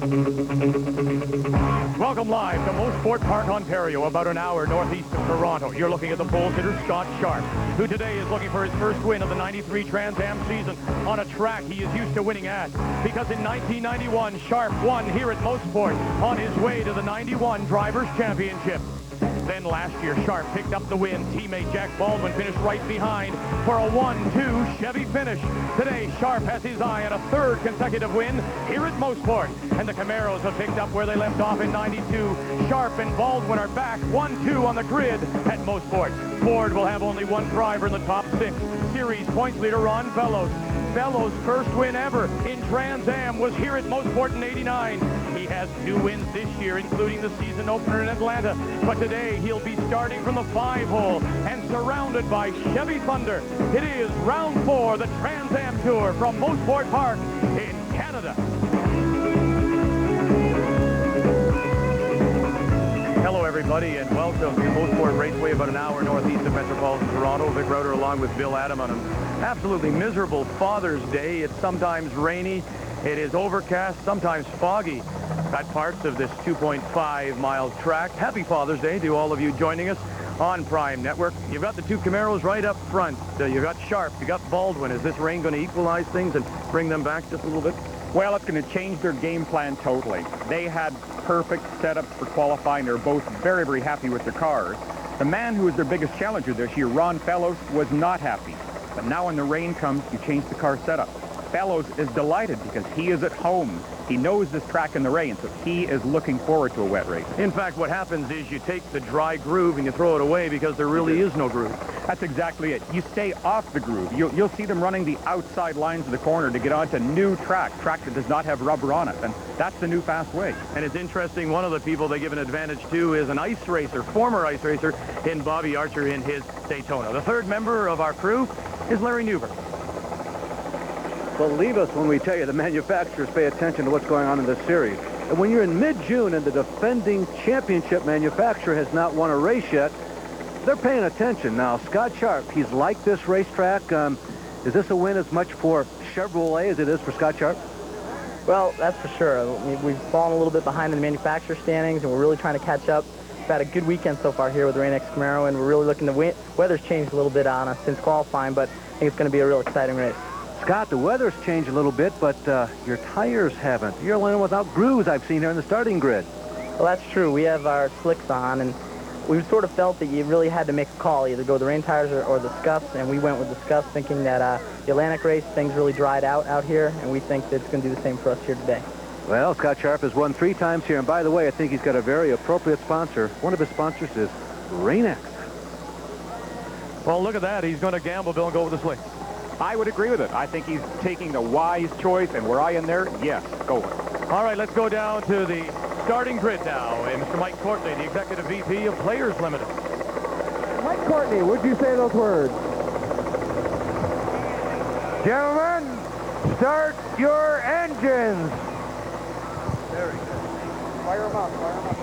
Welcome live to Motorsports Park, Ontario, about an hour northeast of Toronto. You're looking at the pole sitter, Scott Sharp, who today is looking for his first win of the 93 Trans Am season on a track he is used to winning at. Because in 1991, Sharp won here at Motorsports on his way to the 91 Drivers' Championship. Then last year, Sharp picked up the win. Teammate Jack Baldwin finished right behind for a 1-2 Chevy finish. Today, Sharp has his eye on a third consecutive win here at Motorsports. And the Camaros have picked up where they left off in 92. Sharp and Baldwin are back 1-2 on the grid at Motorsports. Ford will have only one driver in the top 6. Series points leader Ron Fellows. Fellows' first win ever in Trans Am was here at Motorsport in '89. He has 2 wins this year, including the season opener in Atlanta. But today, he'll be starting from the 5-hole and surrounded by Chevy Thunder. It is round 4, the Trans Am Tour from Motorsport Park in Canada. Hello, everybody, and welcome to Motorsport Raceway, about an hour northeast of metropolitan Toronto. Vic Rauter along with Bill Adam on an absolutely miserable Father's Day. It's sometimes rainy, it is overcast, sometimes foggy at parts of this 2.5-mile track. Happy Father's Day to all of you joining us on Prime Network. You've got the 2 Camaros right up front. You've got Sharp, you've got Baldwin. Is this rain going to equalize things and bring them back just a little bit? Well, it's going to change their game plan totally. They had perfect setups for qualifying. They're both very, very happy with their cars. The man who was their biggest challenger this year, Ron Fellows, was not happy. But now when the rain comes, you change the car setup. Fellows is delighted because he is at home. He knows this track in the rain, so he is looking forward to a wet race. In fact, what happens is you take the dry groove and you throw it away because there really is no groove. That's exactly it. You stay off the groove. You'll see them running the outside lines of the corner to get onto new track that does not have rubber on it, and that's the new fast way. And it's interesting, one of the people they give an advantage to is an ice racer, former ice racer, in Bobby Archer in his Daytona. The third member of our crew is Larry Newberg. Believe us when we tell you the manufacturers pay attention to what's going on in this series. And when you're in mid-June and the defending championship manufacturer has not won a race yet, they're paying attention. Now, Scott Sharp, he's liked this racetrack. Is this a win as much for Chevrolet as it is for Scott Sharp? Well, that's for sure. We've fallen a little bit behind in the manufacturer standings, and we're really trying to catch up. We've had a good weekend so far here with the Rain X Camaro, and we're really looking to win. Weather's changed a little bit on us since qualifying, but I think it's going to be a real exciting race. Scott, the weather's changed a little bit, but your tires haven't. You're landing without grooves I've seen here in the starting grid. Well, that's true. We have our slicks on, and we sort of felt that you really had to make a call, either go the rain tires or the scuffs, and we went with the scuffs thinking that the Atlantic race, things really dried out here, and we think that it's going to do the same for us here today. Well, Scott Sharp has won 3 times here, and by the way, I think he's got a very appropriate sponsor. One of his sponsors is Rain-X. Well, look at that. He's going to gamble, Bill, and go with the slick. I would agree with it. I think he's taking the wise choice, and were I in there, yes, go with it. All right, let's go down to the starting grid now. And Mr. Mike Courtney, the Executive VP of Players Limited. Mike Courtney, would you say those words? Gentlemen, start your engines. Very good. Fire them up, fire them up.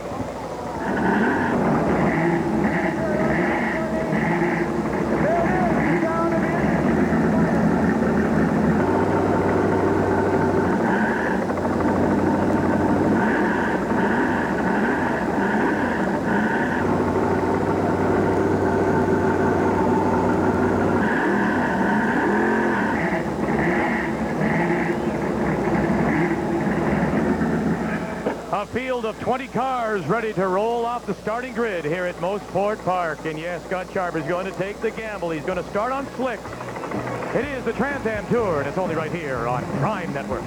A field of 20 cars ready to roll off the starting grid here at Motorsport Park. And yes, Scott Sharp is going to take the gamble. He's going to start on slicks. It is the Trans Am Tour, and it's only right here on Prime Network.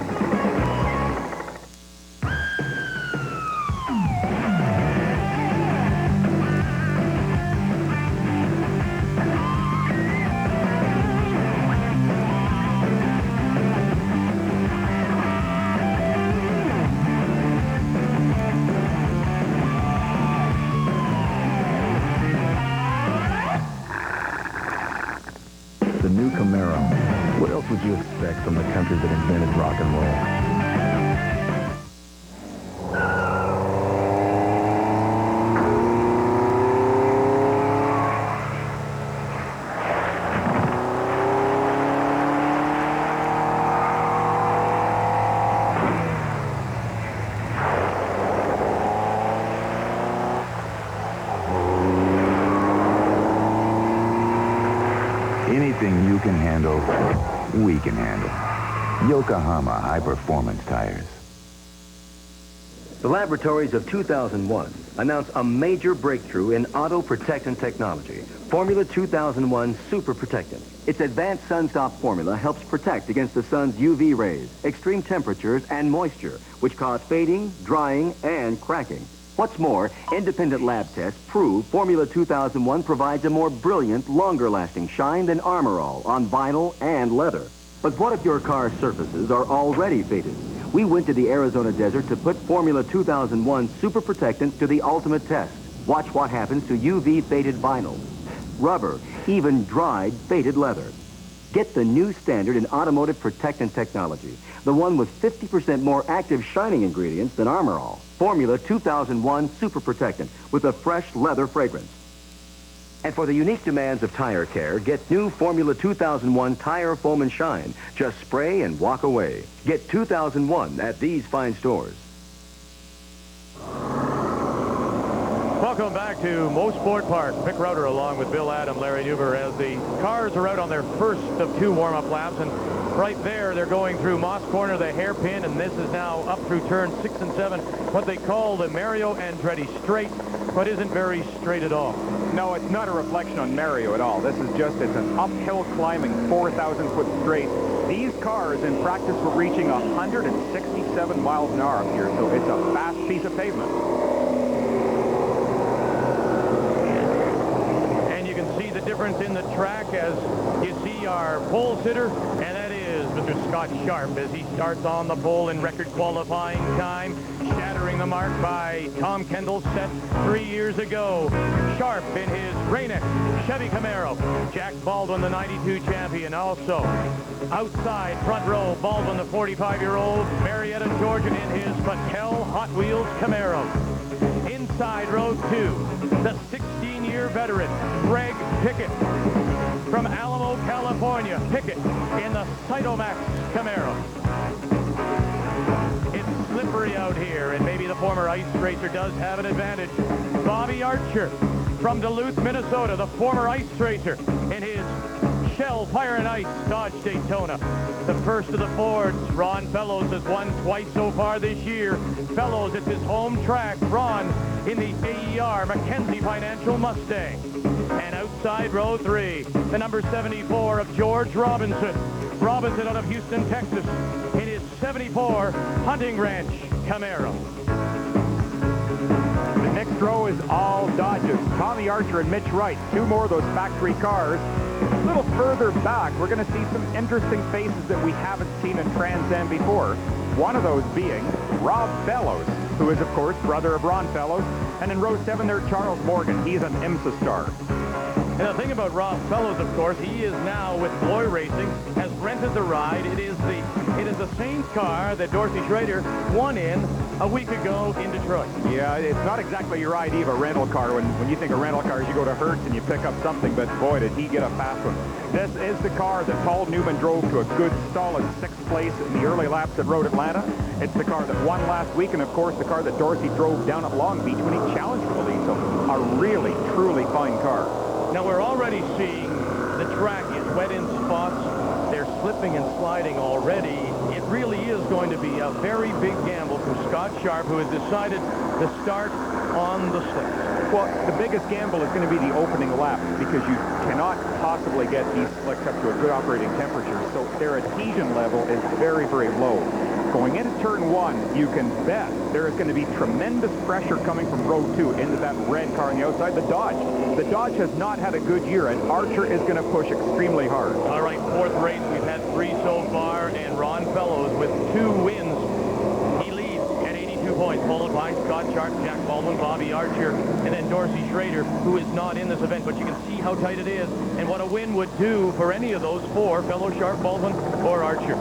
The new Camaro. What else would you expect from the country that invented rock and roll? Anything you can handle, we can handle. Yokohama High Performance Tires. The laboratories of 2001 announced a major breakthrough in auto protectant technology, Formula 2001 Super Protectant. Its advanced SunStop formula helps protect against the sun's UV rays, extreme temperatures, and moisture, which cause fading, drying, and cracking. What's more, independent lab tests prove Formula 2001 provides a more brilliant, longer-lasting shine than Armor All on vinyl and leather. But what if your car's surfaces are already faded? We went to the Arizona desert to put Formula 2001 Super Protectant to the ultimate test. Watch what happens to UV faded vinyl, rubber, even dried faded leather. Get the new standard in automotive protectant technology, the one with 50% more active shining ingredients than Armor All. Formula 2001 Super Protectant with a fresh leather fragrance. And for the unique demands of tire care, get new Formula 2001 Tire Foam and Shine. Just spray and walk away. Get 2001 at these fine stores. Welcome back to Motorsport Park. Mick Rauter along with Bill Adam, Larry Newber, as the cars are out on their first of 2 warm-up laps. And right there, they're going through Moss Corner, the hairpin, and this is now up through turn 6 and 7, what they call the Mario Andretti straight, but isn't very straight at all. No, it's not a reflection on Mario at all. This is just, it's an uphill climbing 4,000-foot straight. These cars in practice were reaching 167 miles an hour up here, so it's a fast piece of pavement. And you can see the difference in the track as you see our pole sitter, and that is Mr. Scott Sharp as he starts on the pole in record qualifying time, shattering the mark by Tom Kendall's set 3 years ago. Sharp in his Rainick Chevy Camaro. Jack Baldwin, the 92 champion, also. Outside, front row, Baldwin, the 45-year-old, Marietta, Georgia, in his Patel Hot Wheels Camaro. Inside row 2, the 16-year veteran, Greg Pickett. From Alamo, California, Pickett in the Cytomax Camaro. It's slippery out here, and maybe the former ice racer does have an advantage. Bobby Archer from Duluth, Minnesota, the former ice racer in his Shell Fire and Ice Dodge Daytona. The first of the Fords, Ron Fellows, has won twice so far this year. Fellows, it's his home track. Ron in the AER Mackenzie Financial Mustang. And outside row 3, the number 74 of George Robinson. Robinson out of Houston, Texas, in his 74 Hunting Ranch Camaro. The next row is all Dodges. Tommy Archer and Mitch Wright, 2 more of those factory cars. A little further back, we're going to see some interesting faces that we haven't seen in Trans Am before. One of those being Rob Fellows, who is, of course, brother of Ron Fellows. And in row 7 there, Charles Morgan. He's an IMSA star. And the thing about Rob Fellows, of course, he is now with Bloy Racing, has rented the ride. It is the same car that Dorsey Schrader won in a week ago in Detroit. Yeah, it's not exactly your idea of a rental car. When you think of rental cars, you go to Hertz and you pick up something, but boy, did he get a fast one. This is the car that Paul Newman drove to a good, solid 6th place in the early laps at Road Atlanta. It's the car that won last week, and of course, the car that Dorsey drove down at Long Beach when he challenged for the lead. So a really, truly fine car. Now, we're already seeing the track is wet in spots. They're slipping and sliding already. It really is going to be a very big gamble for Scott Sharp, who has decided to start on the slicks. Well, the biggest gamble is going to be the opening lap because you cannot possibly get these slicks up to a good operating temperature. So their adhesion level is very, very low. Going into turn 1, you can bet there is going to be tremendous pressure coming from row 2 into that red car on the outside, the Dodge. The Dodge has not had a good year, and Archer is going to push extremely hard. All right, 4th race. We've had 3 so far, and Ron Fellows with 2 wins. He leads at 82 points, followed by Scott Sharp, Jack Baldwin, Bobby Archer, and then Dorsey Schrader, who is not in this event, but you can see how tight it is and what a win would do for any of those 4, Fellows, Sharp, Baldwin, or Archer.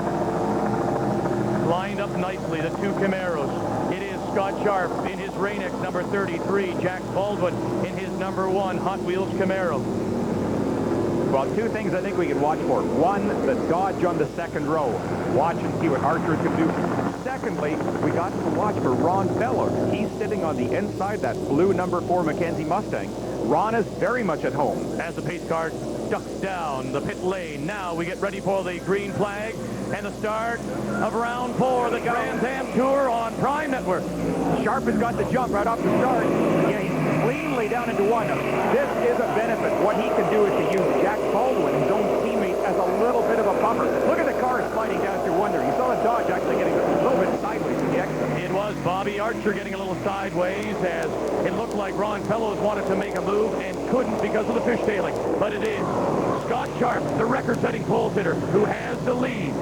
Lined up nicely, the 2 Camaros. It is Scott Sharp in his Rainick number 33, Jack Baldwin in his number 1 Hot Wheels Camaro. Well, 2 things I think we can watch for. 1, the Dodge on the 2nd row. Watch and see what Archer can do. Secondly, we got to watch for Ron Fellows. He's sitting on the inside that blue number 4 Mackenzie Mustang. Ron is very much at home. As the pace car ducks down the pit lane. Now we get ready for the green flag and the start of round 4 of the Trans Am Tour on Prime Network. Sharp has got the jump right off the start. Yeah, he's cleanly down into 1. This is a benefit. What he can do is to use Jack Baldwin, his own teammate, as a little bit of a bummer. Look at the car sliding down through 1 there. You saw the Dodge actually getting a little bit sideways in the exit. It was Bobby Archer getting a little sideways as it looked like Ron Fellows wanted to make a move and couldn't because of the fishtailing. But it is Scott Sharp, the record-setting pole sitter, who has the lead.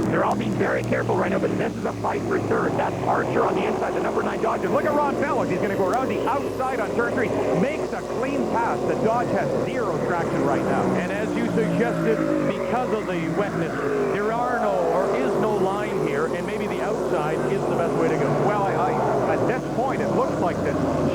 They're all being very careful right now, but this is a fight for third. That's Archer on the inside, the number 9 Dodge. And look at Ron Fellows. He's going to go around the outside on turn 3. Makes a clean pass. The Dodge has 0 traction right now. And as you suggested, because of the wetness, there are no, or is no line here, and maybe the outside is the best way to go. Well, at this point, it looks like that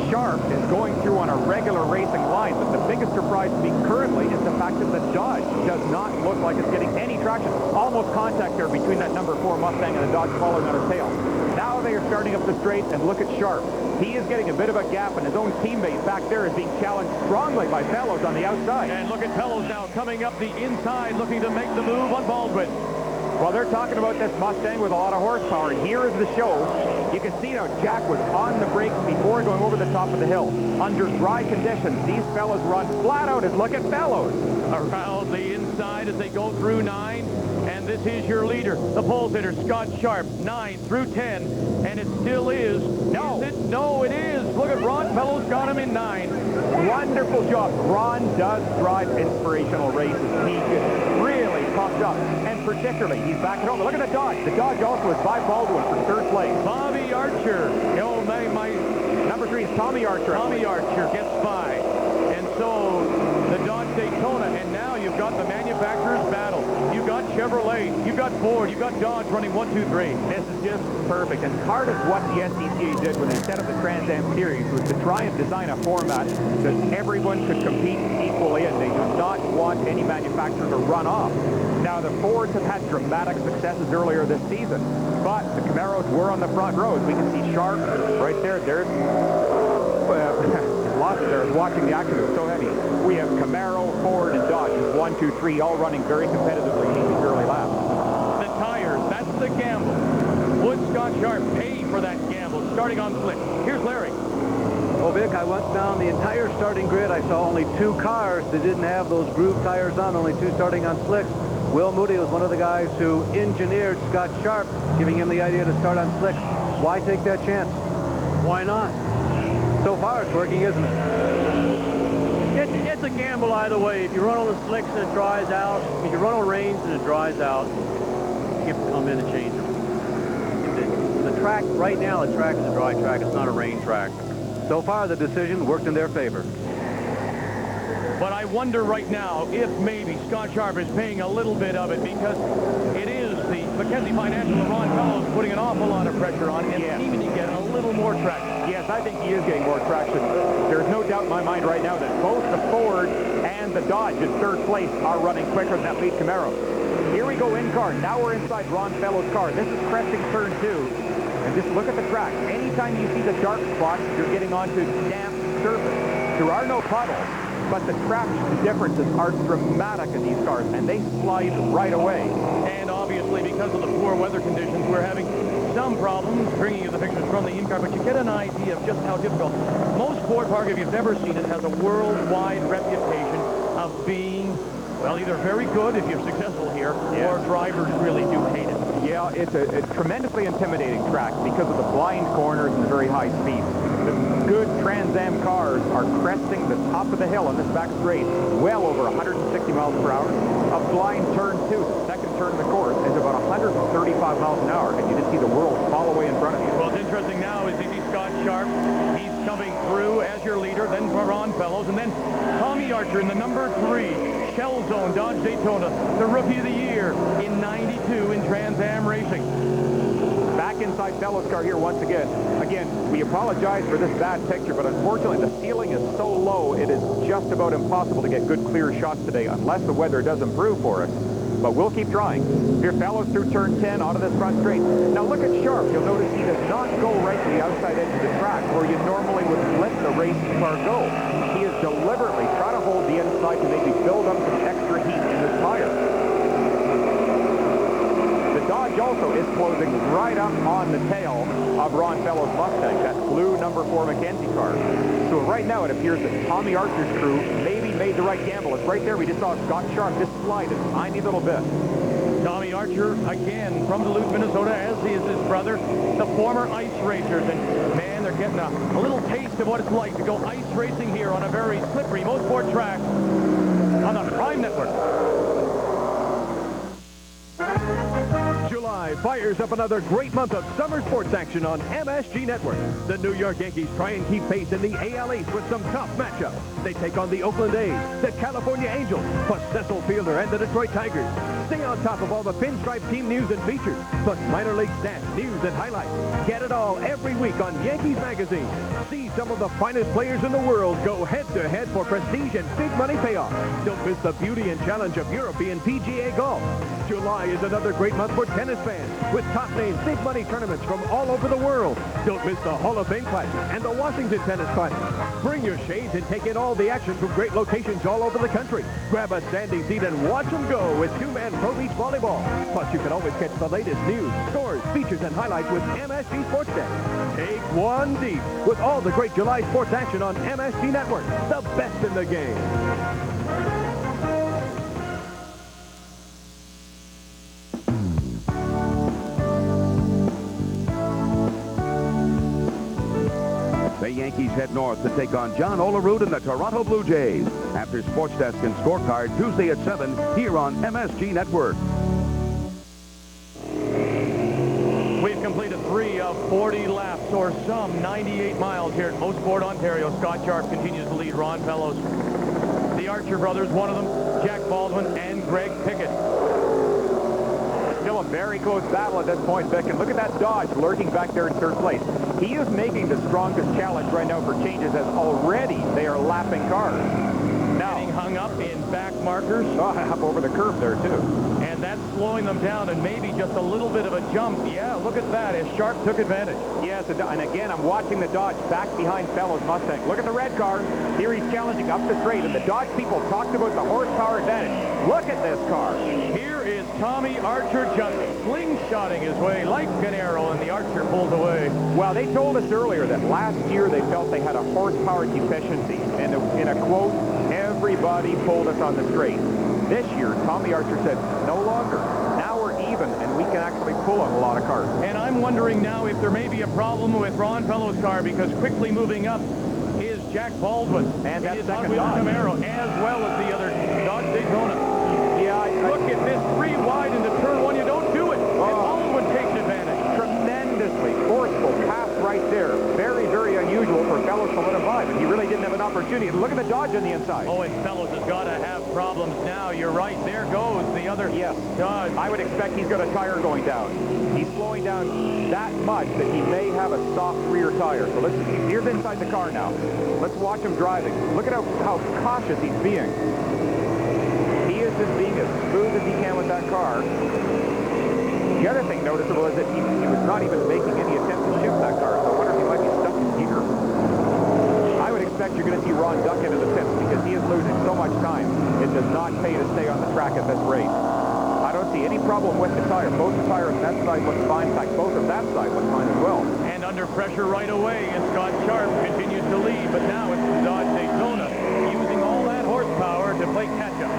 Sharp is going through on a regular racing line, but the biggest surprise to me currently is the fact that the Dodge does not look like it's getting any traction. Almost contact there between that number 4 Mustang and the Dodge following on her tail. Now they are starting up the straight, and look at Sharp. He is getting a bit of a gap, and his own teammate back there is being challenged strongly by Fellows on the outside. And look at Fellows now coming up the inside, looking to make the move on Baldwin. Well, they're talking about this Mustang with a lot of horsepower, and here is the show. You can see now Jack was on the brakes before going over the top of the hill. Under dry conditions, these fellows run flat out, and look at Fellows. Around the inside as they go through 9. And this is your leader, the pole sitter, Scott Sharp, 9 through 10. And it still is. No. Is it? No, it is. Look at Ron Fellows, got him in 9. Wonderful job. Ron does drive inspirational races. He gets really pumped up. And particularly, he's back at home. Look at the Dodge. The Dodge also is by Baldwin for 3rd place. Bobby Archer. Oh, my number 3 is Tommy Archer. Tommy Archer gets by. And so the Dodge Daytona, and now you've got the manufacturer's battle. You've got Chevrolet, you've got Ford, you've got Dodge running 1, 2, 3. This is just perfect. And part of what the SCCA did when they set up the Trans Am Series was to try and design a format that everyone could compete equally, and they do not want any manufacturer to run off. Now, the Fords have had dramatic successes earlier this season, but the Camaros were on the front rows. We can see Sharp right there. There's lots of there watching the action. It's so heavy. We have Camaro, Ford, and Dodge, 1, 2, 3, all running very competitively in these early laps. The tires, that's the gamble. Would Scott Sharp pay for that gamble starting on slick? Here's Larry. Well, Vic, I went down the entire starting grid. I saw only 2 cars that didn't have those groove tires on, only 2 starting on slicks. Will Moody was one of the guys who engineered Scott Sharp, giving him the idea to start on slicks. Why take that chance? Why not? So far, it's working, isn't it? It's a gamble either way. If you run on the slicks and it dries out, if you run on range and it dries out, you have to come in and change them. The track, right now, the track is a dry track. It's not a rain track. So far, the decision worked in their favor. But I wonder right now if maybe Scott Sharp is paying a little bit of it because it is the McKenzie Financial and Ron Fellows putting an awful lot of pressure on and seeming to get a little more traction. Yes, I think he is getting more traction. There's no doubt in my mind right now that both the Ford and the Dodge in 3rd place are running quicker than that lead Camaro. Here we go in car. Now we're inside Ron Fellows' car. This is cresting turn 2. And just look at the track. Anytime you see the dark spots, you're getting onto damp surface. There are no puddles, but the traction differences are dramatic in these cars, and they slide right away. And obviously, because of the poor weather conditions, we're having some problems bringing you the pictures from the in-car, but you get an idea of just how difficult. Most Ford Park, if you've never seen it, has a worldwide reputation of being, well, either very good if you're successful here, or drivers really do hate it. Yeah, it's a tremendously intimidating track because of the blind corners and the very high speeds. The good Trans Am cars are cresting the top of the hill on this back straight, well over 160 miles per hour. A blind turn 2, the second turn of the course, is about 135 miles an hour, and you just see the world fall away in front of you. Well, what's interesting now is you see Scott Sharp. He's coming through as your leader, then Ron Fellows, and then Tommy Archer in the number 3. Shell Zone Dodge Daytona, the Rookie of the Year in 92 in Trans Am Racing. Back inside Fellows' car here once again. Again, we apologize for this bad picture, but unfortunately the ceiling is so low it is just about impossible to get good clear shots today unless the weather does improve for us. But we'll keep trying. Here Fellows through turn 10 onto this front straight. Now look at Sharp. You'll notice he does not go right to the outside edge of the track where you normally would let the race car go. He is deliberately trying to hold the the inside to maybe build up some extra heat in this tire. The Dodge also is closing right up on the tail of Ron Fellow's Mustang, that blue number 4 Mackenzie car. So right now it appears that Tommy Archer's crew maybe made the right gamble. It's right there. We just saw Scott Sharp just slide a tiny little bit. Tommy Archer, again, from Duluth, Minnesota, as is his brother, the former ice racers. And, man, they're getting a little taste of what it's like to go ice racing here on a very slippery Motorsport track on the Prime Network. July fires up another great month of summer sports action on MSG Network. The New York Yankees try and keep pace in the AL East with some tough matchups. They take on the Oakland A's, the California Angels, plus Cecil Fielder and the Detroit Tigers. Stay on top of all the pinstripe team news and features, plus minor league stats, news, and highlights. Get it all every week on Yankees Magazine. See some of the finest players in the world go head-to-head for prestige and big money payoff. Don't miss the beauty and challenge of European PGA golf. July is another great month for tennis fans, with top-name big money tournaments from all over the world. Don't miss the Hall of Fame Classic and the Washington Tennis Classic. Bring your shades and take in all the action from great locations all over the country. Grab a standing seat and watch them go with two-man Pro Beach Volleyball. Plus, you can always catch the latest news, scores, features, and highlights with MSG Sports Desk. Take one deep with all the great July sports action on MSG Network, the best in the game. The Yankees head north to take on John Olerud and the Toronto Blue Jays. After Sports Desk and Scorecard, Tuesday at 7, here on MSG Network. We've completed 3 of 40 laps, or some 98 miles here at Motorsport, Ontario. Scott Sharp continues to lead Ron Fellows. The Archer brothers, one of them, Jack Baldwin and Greg Pickett. Still a very close battle at this point, Vic, and look at that Dodge lurking back there in third place. He is making the strongest challenge right now for changes, as already they are lapping cars. Now, getting hung up in back markers. Up over the curb there, too. And that's slowing them down, and maybe just a little bit of a jump. Yeah, look at that, as Sharp took advantage. Yes, and again, I'm watching the Dodge back behind Fellow's Mustang. Look at the red car. Here he's challenging up the straight, and the Dodge people talked about the horsepower advantage. Look at this car. Here is Tommy Archer just slingshotting his way like an arrow, and the Archer pulls away. Well, they told us earlier that last year they felt they had a horsepower deficiency, and in a quote, everybody pulled us on the straight. This year, Tommy Archer said, no longer. Now we're even, and we can actually pull on a lot of cars. And I'm wondering now if there may be a problem with Ron Fellow's car, because quickly moving up is Jack Baldwin. And that second Hot Dodge. Camaro, as well as the other Dodge Daytona. Yeah, look at this, 3 wide into turn 1. You don't do it. And Baldwin takes advantage. Tremendously forceful pass right there. Very, very unusual for Fellows to let him by, but he really didn't have an opportunity. Look at the Dodge on the inside. Oh, and Fellows has got to have problems now. You're right. There goes the other Dodge. I would expect he's got a tire going down. He's slowing down that much that he may have a soft rear tire. So here's inside the car now. Let's watch him driving. Look at how cautious he's being. He is just being as smooth as he can with that car. The other thing noticeable is that he was not even making any attempt to shoot that car, so I wonder if he might be stuck in gear. I would expect you're going to see Ron duck into the pits because he is losing so much time. It does not pay to stay on the track at this rate. I don't see any problem with the tire. Both the tires on that side look fine. In fact, both of that side look fine as well. And under pressure right away, and Scott Sharp continues to lead, but now it's the Dodge Daytona using all that horsepower to play catch-up.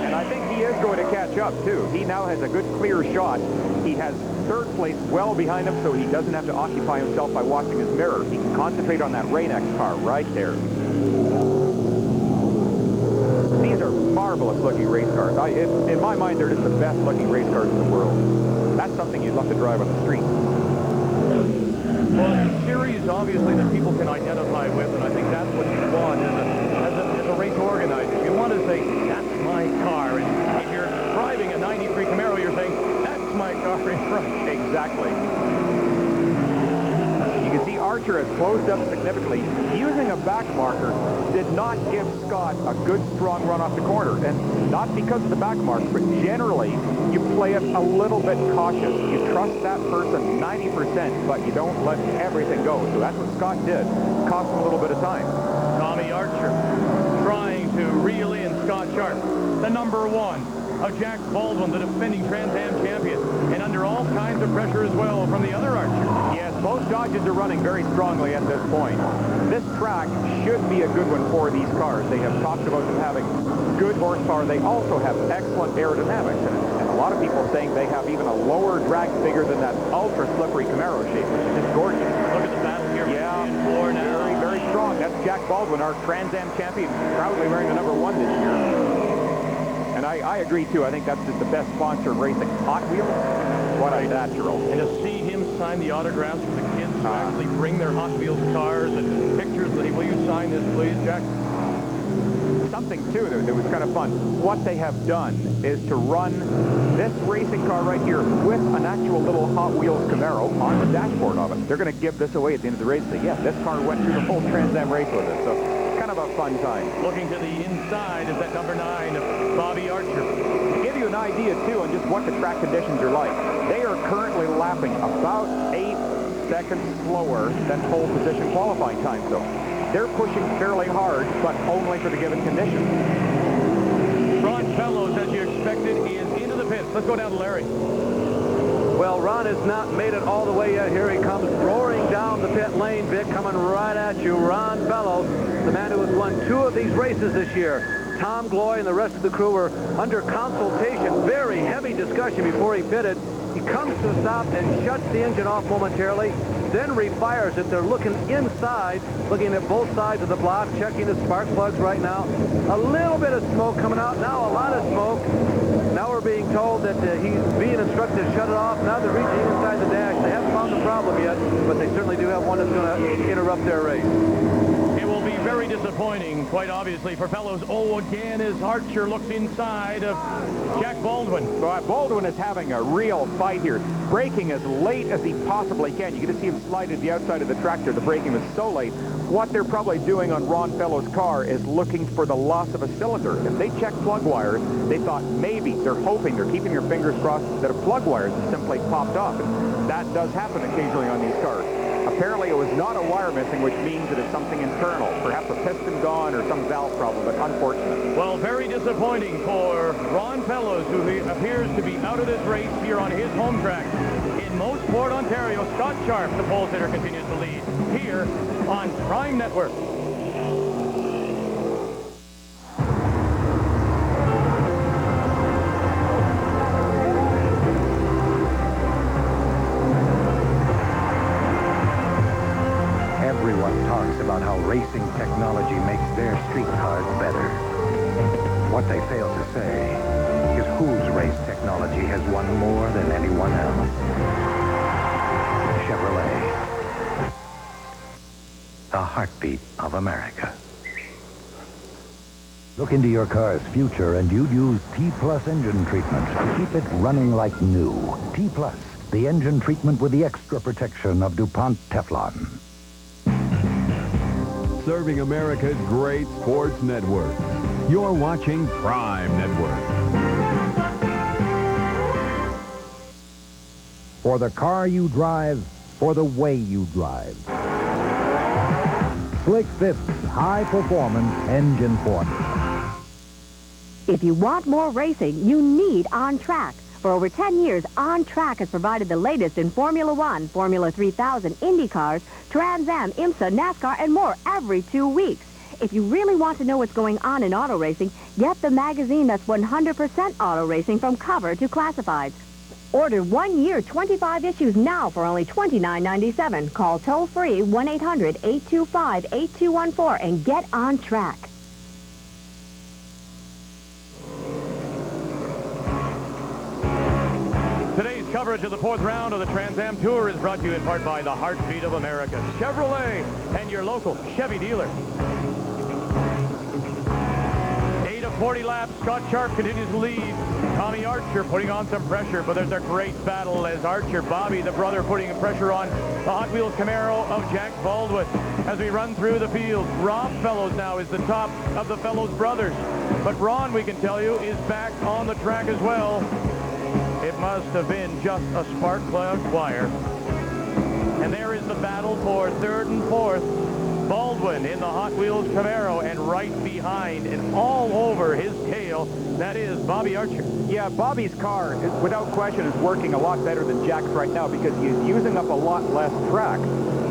And I think he is going to catch up, too. He now has a good, clear shot. He has third place well behind him, so he doesn't have to occupy himself by watching his mirror. He can concentrate on that Rain-X car right there. These are marvelous-looking race cars. In my mind, they're just the best-looking race cars in the world. That's something you'd love to drive on the street. Well, it's a series, obviously, that people can identify with, and I think that's what you want as a race organizer. You want to say, that's my car. And if you're driving a 93 Camaro, you're saying, that's my car in front. Exactly. You can see Archer has closed up significantly. Using a back marker did not give Scott a good, strong run off the corner. And not because of the back marker, but generally, you play it a little bit cautious. You trust that person 90%, but you don't let everything go. So that's what Scott did. Cost him a little bit of time. Tommy Archer trying to reel in Scott Sharp, the number 1 of Jack Baldwin, the defending Trans Am champion, and under all kinds of pressure as well from the other Archer. Yes, both Dodges are running very strongly at this point. This track should be a good one for these cars. They have talked about them having good horsepower. They also have excellent aerodynamics, and a lot of people saying they have even a lower drag figure than that ultra-slippery Camaro shape, which is just gorgeous. Look at the battle here. Yeah, for now. very, very strong. That's Jack Baldwin, our Trans Am champion, proudly wearing the number 1 this year. And I agree, too. I think that's just the best sponsor of racing. Hot Wheels, what a natural. And to see him sign the autographs for the kids who actually bring their Hot Wheels cars and pictures, will you sign this, please, Jack? Something, too, that was kind of fun. What they have done is to run this racing car right here with an actual little Hot Wheels Camaro on the dashboard of it. They're going to give this away at the end of the race. Say, yeah, this car went through the full Trans Am race with us. So kind of a fun time. Looking to the inside is that number 9, Bobby Archer. To give you an idea, too, on just what the track conditions are like, they are currently lapping about 8 seconds slower than pole position qualifying time. So they're pushing fairly hard, but only for the given conditions. Ron Fellows, as you expected, is into the pits. Let's go down to Larry. Well, Ron has not made it all the way yet. Here he comes roaring down the pit lane, Vic, coming right at you. Ron Fellows, the man who has won 2 of these races this year. Tom Gloy and the rest of the crew were under consultation, very heavy discussion before he pitted. He comes to a stop and shuts the engine off momentarily, then refires it. They're looking inside, looking at both sides of the block, checking the spark plugs right now. A little bit of smoke coming out, now a lot of smoke. Now we're being told that he's being instructed to shut it off. Now they're reaching inside the dash. They haven't found the problem yet, but they certainly do have one that's going to interrupt their race. It will be very disappointing, quite obviously, for Fellows. Oh, again, as Archer looks inside of Jack Baldwin. Baldwin is having a real fight here, braking as late as he possibly can. You get to see him slide to the outside of the tractor. The braking was so late. What they're probably doing on Ron Fellows' car is looking for the loss of a cylinder. If they check plug wires, they thought maybe, they're hoping, they're keeping their fingers crossed that a plug wire has simply popped off. And that does happen occasionally on these cars. Apparently it was not a wire missing, which means that it's something internal, perhaps a piston gone or some valve problem, but unfortunate. Well, very disappointing for Ron Fellows, who appears to be out of this race here on his home track. In Motorsports, Ontario, Scott Sharp, the pole sitter, continues to lead here on Prime Network. Everyone talks about how racing technology makes their street cars better. What they fail to say is whose race technology has won more than anyone else. Chevrolet. The heartbeat of America. Look into your car's future and you'd use T-Plus engine treatment to keep it running like new. T-Plus, the engine treatment with the extra protection of DuPont Teflon. Serving America's great sports network. You're watching Prime Network. For the car you drive, for the way you drive. Slick Fifth's high-performance engine formula. If you want more racing, you need On Track. For over 10 years, On Track has provided the latest in Formula One, Formula 3000, Indy cars, Trans Am, IMSA, NASCAR, and more every 2 weeks. If you really want to know what's going on in auto racing, get the magazine that's 100% auto racing from cover to classifieds. Order 1 year, 25 issues now for only $29.97. Call toll-free 1-800-825-8214 and get On Track. Today's coverage of the 4th round of the Trans Am Tour is brought to you in part by the heartbeat of America, Chevrolet, and your local Chevy dealer. 8 of 40 laps, Scott Sharp continues to lead. Tommy Archer putting on some pressure, but there's a great battle as Archer, Bobby, the brother, putting pressure on the Hot Wheels Camaro of Jack Baldwin. As we run through the field, Rob Fellows now is the top of the Fellows brothers. But Ron, we can tell you, is back on the track as well. It must have been just a spark plug wire. And there is the battle for 3rd and 4th. Baldwin in the Hot Wheels Camaro, and right behind and all over his tail, that is Bobby Archer. Yeah, Bobby's car, without question, is working a lot better than Jack's right now because he's using up a lot less track.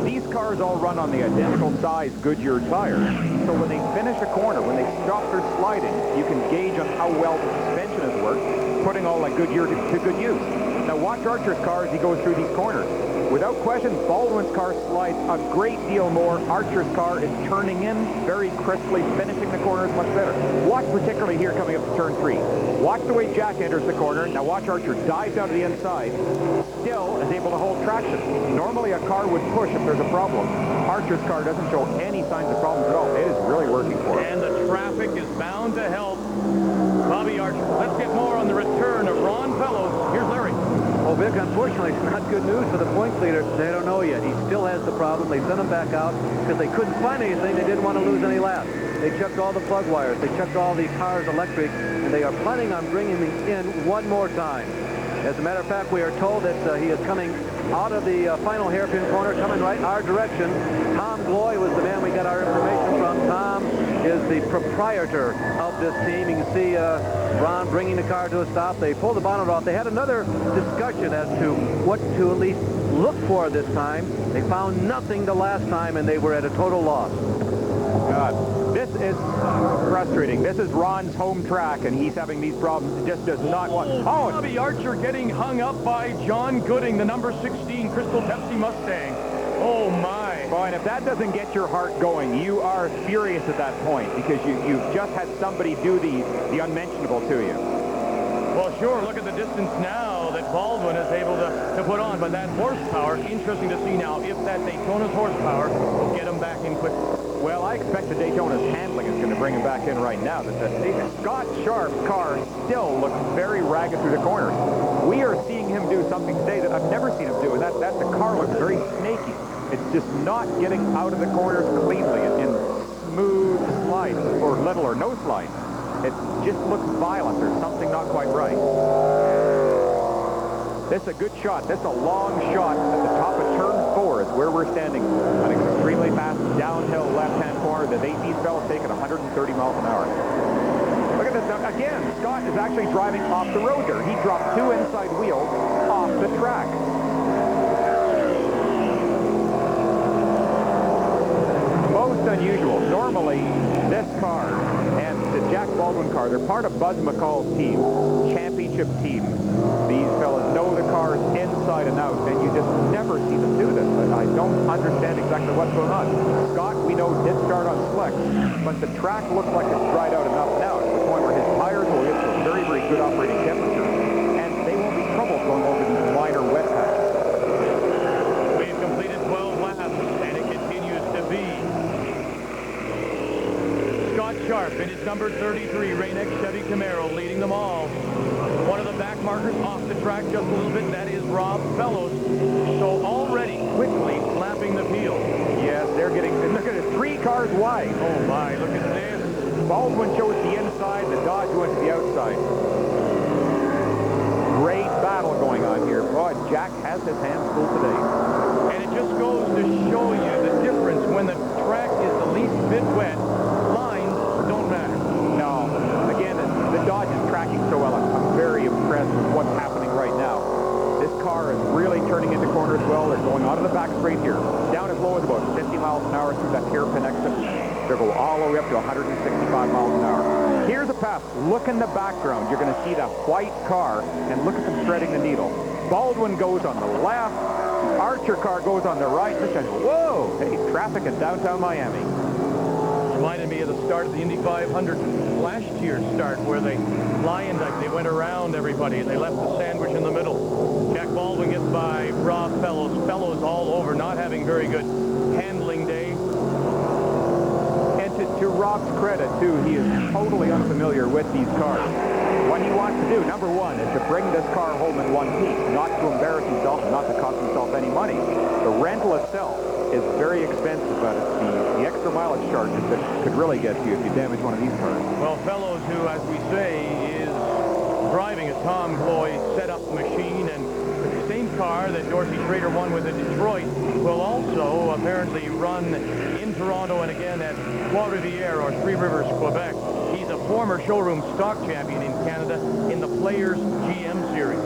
These cars all run on the identical size Goodyear tires, so when they finish a corner, when they stop their sliding, you can gauge on how well the suspension has worked, putting all that Goodyear to good use. Now watch Archer's car as he goes through these corners. Without question, Baldwin's car slides a great deal more. Archer's car is turning in very crisply, finishing the corners much better. Watch particularly here coming up to turn 3. Watch the way Jack enters the corner. Now watch Archer dive down to the inside. Still is able to hold traction. Normally a car would push if there's a problem. Archer's car doesn't show any signs of problems at all. It is really working for him. And the traffic is bound to help Bobby Archer. Let's get more on the return of Ron Fellows. Here's Larry. Well, Vic, unfortunately, it's not good news for the points leader. They don't know yet. He still has the problem. They sent him back out because they couldn't find anything. They didn't want to lose any laps. They checked all the plug wires. They checked all the cars electric, and they are planning on bringing him in one more time. As a matter of fact, we are told that he is coming out of the final hairpin corner, coming right in our direction. Tom Gloy was the man we got our information from. Tom is the proprietor of this team. You can see Ron bringing the car to a stop. They pulled the bonnet off. They had another discussion as to what to at least look for this time. They found nothing the last time, and they were at a total loss. God, this is frustrating. This is Ron's home track, and he's having these problems. It just does not want... Oh, Bobby Archer getting hung up by John Gooding, the number 16 Crystal Pepsi Mustang. Oh, my. Boy, and if that doesn't get your heart going, you are furious at that point because you've just had somebody do the unmentionable to you. Well, sure, look at the distance now that Baldwin is able to put on, but that horsepower, interesting to see now if that Daytona's horsepower will get him back in quickly. Well, I expect the Daytona's handling is going to bring him back in right now. Scott Sharp's car still looks very ragged through the corners. We are seeing him do something today that I've never seen him do, and that the car looks very snaky. It's just not getting out of the corners cleanly in smooth slides, or little or no slides. It just looks violent. There's something not quite right. This is a good shot. This is a long shot at the top of turn 4 is where we're standing. An extremely fast downhill left-hand corner. These fellas take at 130 miles an hour. Look at this. Again, Scott is actually driving off the road there. He dropped 2 inside wheels off the track. Most unusual. Normally, this car and the Jack Baldwin car, they're part of Buzz McCall's team, championship team. These fellas know the cars inside and out, and you just never see them do this. I don't understand exactly what's going on. Scott, we know, did start on slicks, but the track looks like it's dried out enough now to the point where his tires will get to a very, very good operating temperature, and they won't be trouble going over these minor wet patches. We've completed 12 laps, and it continues to be Scott Sharp in his number 33 Rain-X Chevy Camaro leading them all. One of the back markers off the track just a little bit, that is Rob Fellows. So already quickly lapping the field. Yes, they're getting, look at it, 3 cars wide. Oh my, look at this. Baldwin chose the inside, the Dodge went to the outside. Great battle going on here. Boy, Jack has his hands full today. And it just goes to show you the difference when the track is the least bit wet. Lines don't matter. No, again, the Dodge is tracking so well. I'm very impressed with what's happening right now. This car is really turning into corners well. They're going onto the back straight here. Down as low as about 50 miles an hour through that hairpin exit. They'll go all the way up to 165 miles an hour. Here's a pass. Look in the background. You're going to see that white car, and look at them threading the needle. Baldwin goes on the left. Archer car goes on the right. This guy's, whoa! Hey, traffic in downtown Miami. Reminded me of the start of the Indy 500 last year's start where they lined up, they went around everybody, and they left the sandwich in the middle. Jack Baldwin gets by Rob Fellows. Fellows all over, not having very good handling day. And to Rob's credit, too, he is totally unfamiliar with these cars. What he wants to do, number 1, is to bring this car home in one piece, not to embarrass himself, and not to cost himself any money. The rental itself is very expensive, but it's the extra mileage charges that could really get you if you damage one of these cars. Well, Fellows, who, as we say, is driving a Tom Gloy set-up machine, and the same car car that Dorsey Schrader won with in Detroit will also apparently run in Toronto and again at Trois-Rivières or Three Rivers, Quebec. He's a former showroom stock champion in Canada in the Players GM Series.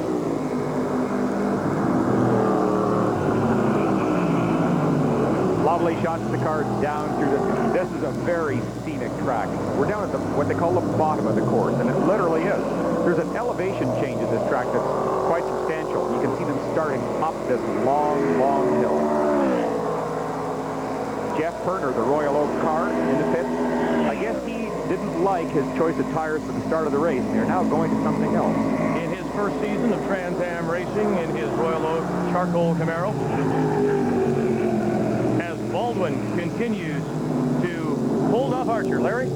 Lovely shots of the cars down through this. This is a very scenic track. We're down at what they call the bottom of the course, and it literally is. There's an elevation change at this track that's quite substantial. You can see them starting up this long, long hill. Jeff Perner, the Royal Oak car, in the pits. I guess he didn't like his choice of tires for the start of the race, and they're now going to something else. In his first season of Trans Am racing in his Royal Oak charcoal Camaro, as Baldwin continues to hold off Archer. Larry?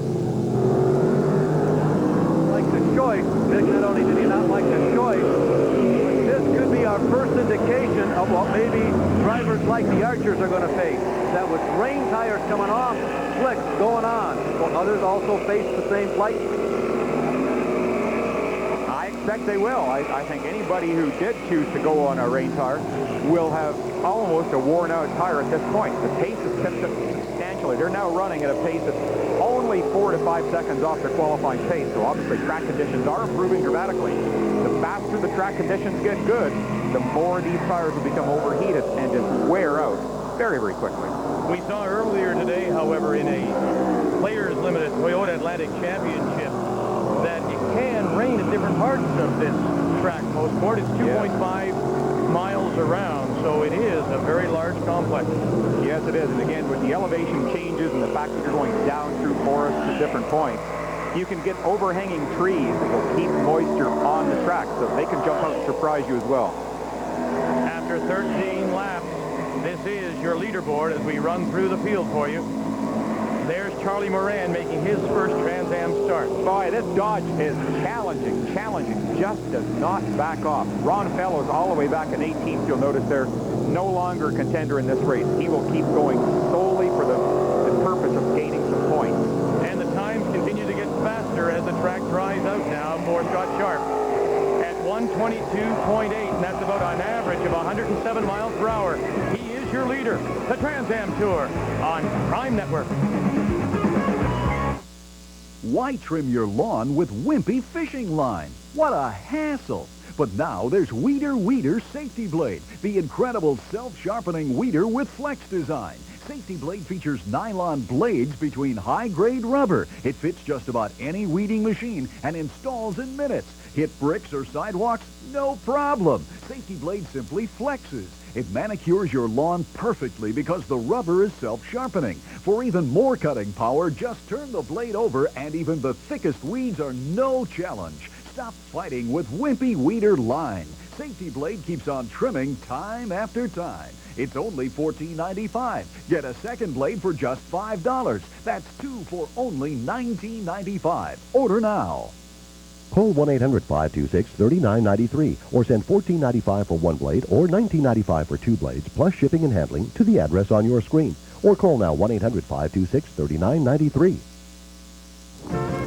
Like the choice, Vic, not only did he not like the choice, but this could be our first indication of what maybe drivers like the Archers are going to face. That with rain tires coming off, slicks going on. Will others also face the same plight? I expect they will. I think anybody who did choose to go on a rain tire will have almost a worn-out tire at this point. The pace has picked up substantially. They're now running at a pace that's only 4 to 5 seconds off their qualifying pace, so obviously track conditions are improving dramatically. The faster the track conditions get good, the more these tires will become overheated and just wear out very, very quickly. We saw earlier today, however, in a Players Limited Toyota Atlantic Championship, that it can rain at different parts of this track. Motorsport, it's 2.5 miles around, so it is a very large complex. Yes, it is. And again, with the elevation changes and the fact that you're going down through forests at different points, you can get overhanging trees that will keep moisture on the track, so they can jump out and surprise you as well. After 13 laps, this is your leaderboard as we run through the field for you. There's Charlie Moran making his first Trans Am start. Boy, this Dodge is challenging, just does not back off. Ron Fellows all the way back in 18th, you'll notice they're no longer a contender in this race. He will keep going solely for the purpose of gaining some points. And the times continue to get faster as the track dries out now for Scott Sharp. At 122.8, and that's about an average of 107 miles per hour. He is your leader, the Trans Am Tour on Prime Network. Why trim your lawn with wimpy fishing line? What a hassle. But now there's Weeder Safety Blade, the incredible self-sharpening weeder with flex design. Safety Blade features nylon blades between high-grade rubber. It fits just about any weeding machine and installs in minutes. Hit bricks or sidewalks? No problem. Safety Blade simply flexes. It manicures your lawn perfectly because the rubber is self-sharpening. For even more cutting power, just turn the blade over and even the thickest weeds are no challenge. Stop fighting with wimpy weeder line. Safety Blade keeps on trimming time after time. It's only $14.95. Get a second blade for just $5. That's two for only $19.95. Order now. Call 1-800-526-3993 or send $14.95 for one blade or $19.95 for two blades plus shipping and handling to the address on your screen. Or call now 1-800-526-3993.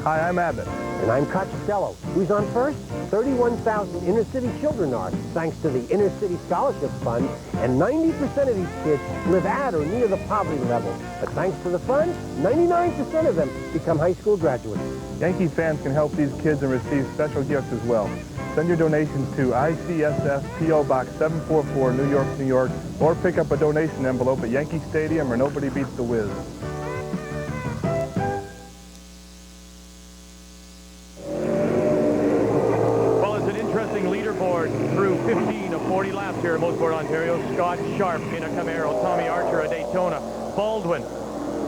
Hi, I'm Abbott. And I'm Costello. Who's on first? 31,000 inner-city children are, thanks to the Inner City Scholarship Fund, and 90% of these kids live at or near the poverty level. But thanks to the fund, 99% of them become high school graduates. Yankee fans can help these kids and receive special gifts as well. Send your donations to ICSF P.O. Box 744, New York, New York, or pick up a donation envelope at Yankee Stadium or Nobody Beats the Wiz. Through 15 of 40 laps here at Motorsport Ontario. Scott Sharp in a Camaro, Tommy Archer a Daytona, Baldwin,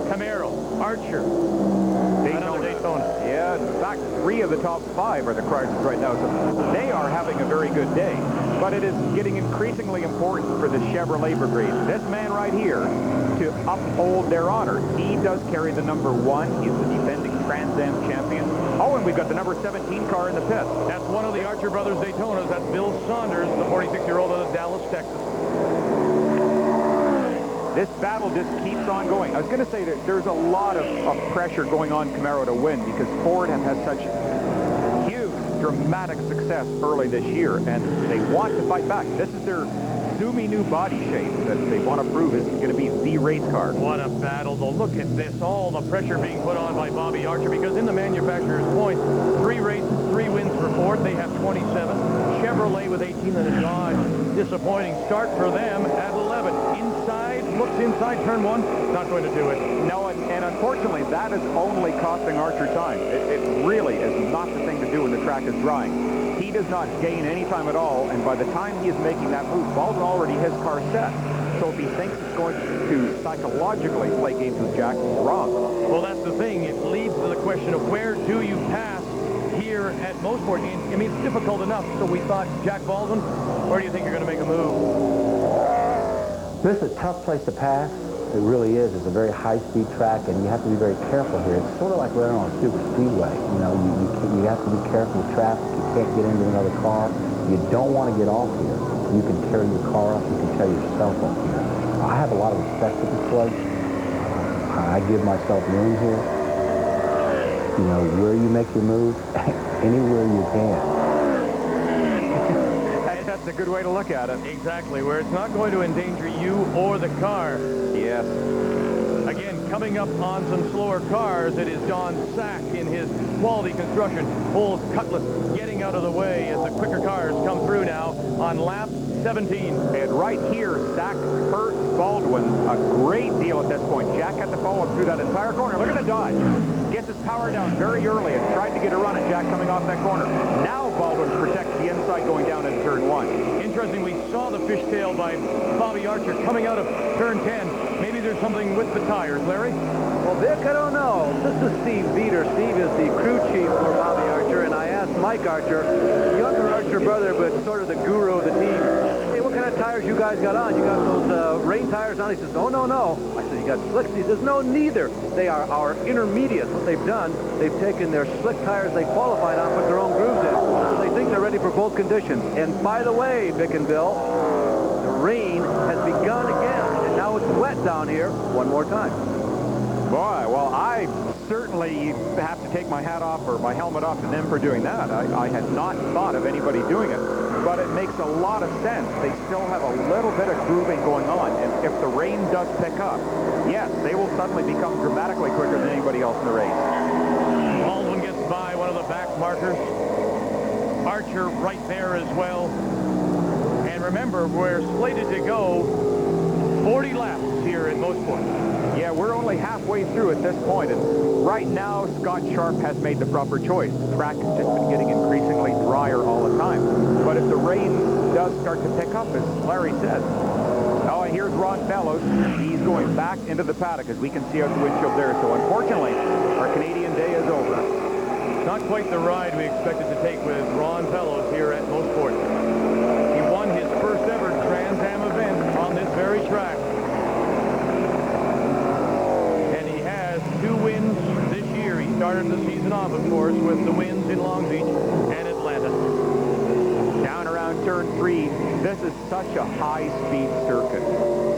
Camaro, Archer, another Daytona. Yeah, in fact, 3 of the top 5 are the cars right now, so they are having a very good day. But it is getting increasingly important for the Chevrolet Brigade. This man right here, to uphold their honor. He does carry the number 1. He's the defending Trans Am champion. Oh, and we've got the number 17 car in the pit. That's one of the Archer Brothers Daytonas. That's Bill Saunders, the 46-year-old out of Dallas, Texas. This battle just keeps on going. I was going to say that there's a lot of pressure going on Camaro to win because Ford have had such huge dramatic success early this year, and they want to fight back. This is their zoomy new body shape that they want to prove is going to be the race car. What a battle, though. Look at this, all the pressure being put on by Bobby Archer, because in the manufacturer's points, 3 races, 3 wins for Ford. They have 27. Chevrolet with 18 and a Dodge. Disappointing start for them at 11. Looks inside turn 1, not going to do it. No, and unfortunately, that is only costing Archer time. It really is not the thing to do when the track is drying. He does not gain any time at all, and by the time he is making that move, Baldwin already has car set. So if he thinks it's going to psychologically play games with Jack, he's wrong. Well, that's the thing. It leads to the question of where do you pass here at Motorsports. I mean, it's difficult enough, so we thought, Jack Baldwin, where do you think you're going to make a move? This is a tough place to pass. It really is. It's a very high-speed track, and you have to be very careful here. It's sort of like running on a super speedway. You know, you have to be careful with traffic. You can't get into another car. You don't want to get off here. You can tear your car up. You can tear yourself up here. I have a lot of respect for this place. I give myself room here. You know, where you make your move, anywhere you can. That's a good way to look at it. Exactly, where it's not going to endanger you or the car. Yes. Again, coming up on some slower cars, it is Don Sack in his quality construction. Pulls Cutlass getting out of the way as the quicker cars come through now on lap 17. And right here, Sack hurt Baldwin a great deal at this point. Jack had to follow him through that entire corner. Look at the dodge. Gets his power down very early and tried to get a run at Jack coming off that corner. Now Baldwin protects the inside going down into turn 1. Interesting, we saw the fishtail by Bobby Archer coming out of turn 10. Maybe there's something with the tires, Larry? Well, Vic, I don't know. This is Steve Veeder. Steve is the crew chief for Bobby Archer, and I asked Mike Archer, younger Archer brother, but sort of the guru of the team, hey, what kind of tires you guys got on? You got those rain tires on? He says, oh, no. I said, you got slicks? He says, no, neither. They are our intermediates. What they've done, they've taken their slick tires they qualified on, put their own grooves in. So they think they're ready for both conditions. And by the way, Vic and Bill, the rain has begun again, and now it's wet down here one more time. Boy, well, I certainly have to take my hat off or my helmet off to them for doing that. I had not thought of anybody doing it, but it makes a lot of sense. They still have a little bit of grooving going on, and if the rain does pick up, yes, they will suddenly become dramatically quicker than anybody else in the race. Baldwin gets by one of the back markers. Archer right there as well. And remember, we're slated to go 40 laps here at Motorsports. Yeah, we're only halfway through at this point, and right now Scott Sharp has made the proper choice. The track has just been getting increasingly drier all the time. But if the rain does start to pick up, as Larry said, oh, here's Ron Fellows. He's going back into the paddock, as we can see out the windshield there. So unfortunately, our Canadian day is over. Not quite the ride we expected to take with Ron Fellows here at Motorsports. He won his first ever Trans Am event on this very track. 2 wins this year. He started the season off, of course, with the wins in Long Beach and Atlanta. Down around turn 3, this is such a high-speed circuit.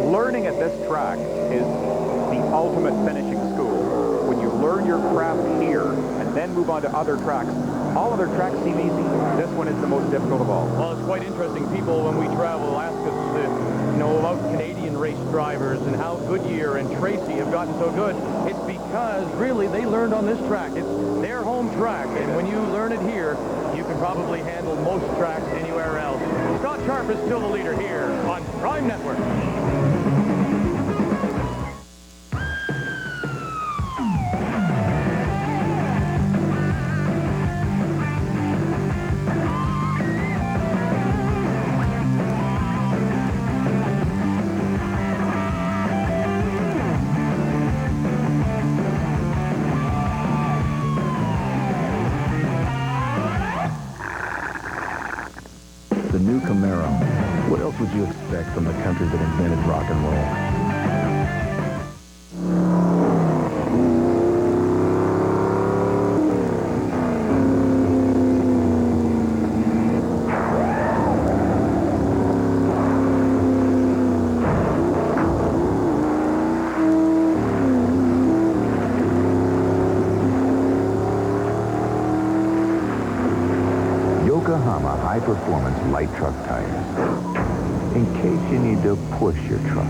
Learning at this track is the ultimate finishing school. When you learn your craft here and then move on to other tracks, all other tracks seem easy. This one is the most difficult of all. Well, it's quite interesting. People, when we travel, ask us about Canadian race drivers and how Goodyear and Tracy have gotten so good. It's because, really, they learned on this track. It's their home track, and when you learn it here, you can probably handle most tracks anywhere else. Scott Sharp is still the leader here on Prime Network. The new Camaro. What else would you expect from the country that invented rock and roll? high-performance light truck tires. In case you need to push your truck.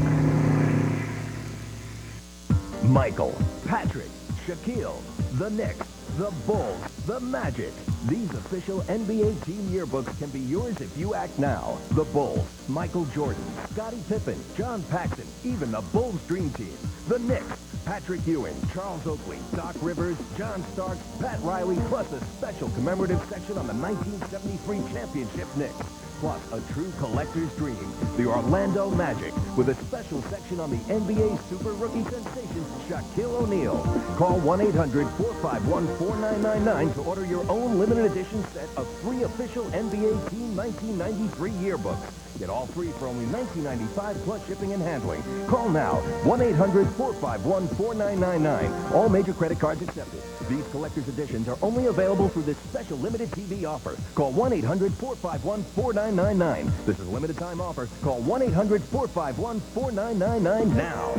Michael, Patrick, Shaquille, the Knicks, the Bulls, the Magic. These official NBA team yearbooks can be yours if you act now. The Bulls, Michael Jordan, Scottie Pippen, John Paxson, even the Bulls Dream Team. The Knicks, Patrick Ewing, Charles Oakley, Doc Rivers, John Starks, Pat Riley, plus a special commemorative section on the 1973 championship Knicks. Plus a true collector's dream, the Orlando Magic, with a special section on the NBA Super Rookie sensation, Shaquille O'Neal. Call 1-800-451-4999 to order your own limited edition set of 3 official NBA Team 1993 yearbooks. Get all 3 for only $19.95 plus shipping and handling. Call now, 1-800-451-4999. All major credit cards accepted. These collector's editions are only available through this special limited TV offer. Call 1-800-451-4999. This is a limited time offer. Call 1-800-451-4999 now.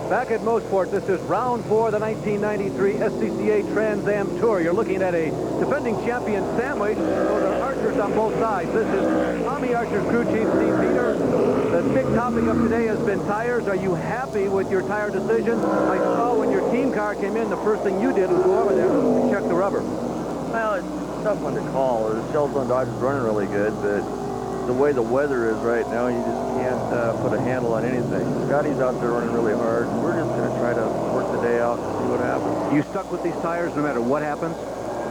Back at Motorsports, this is round 4 of the 1993 SCCA Trans Am Tour. You're looking at a defending champion sandwich. Those are archers on both sides. This is Tommy Archer's crew chief, Steve Peters. The big topic of today has been tires. Are you happy with your tire decision? I saw when your team car came in, the first thing you did was go over there and check the rubber. Well, it's a tough one to call. The Shelton Dodge is running really good, but the way the weather is right now, you just can't put a handle on anything. Scotty's out there running really hard. We're just going to try to work the day out and see what happens. You stuck with these tires no matter what happens?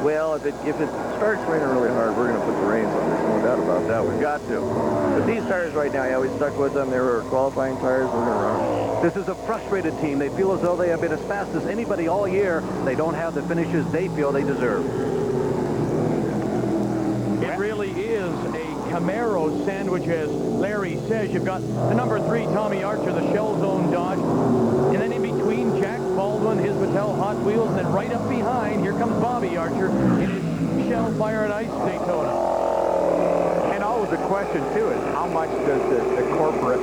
Well, if it starts raining really hard, we're going to put the reins on. There's no doubt about that. We've got to. But these tires right now, yeah, we stuck with them. They were qualifying tires. We're going to run them. This is a frustrated team. They feel as though they have been as fast as anybody all year. They don't have the finishes they feel they deserve. It really is a Camaro sandwich, as Larry says. You've got the number 3 Tommy Archer, the Shell Zone Dodge, and then in between Jack Baldwin, his Mattel Hot Wheels, and then right up behind, here comes Bobby Archer in his Shell Fire and Ice Daytona. And always the question, too, is how much does the corporate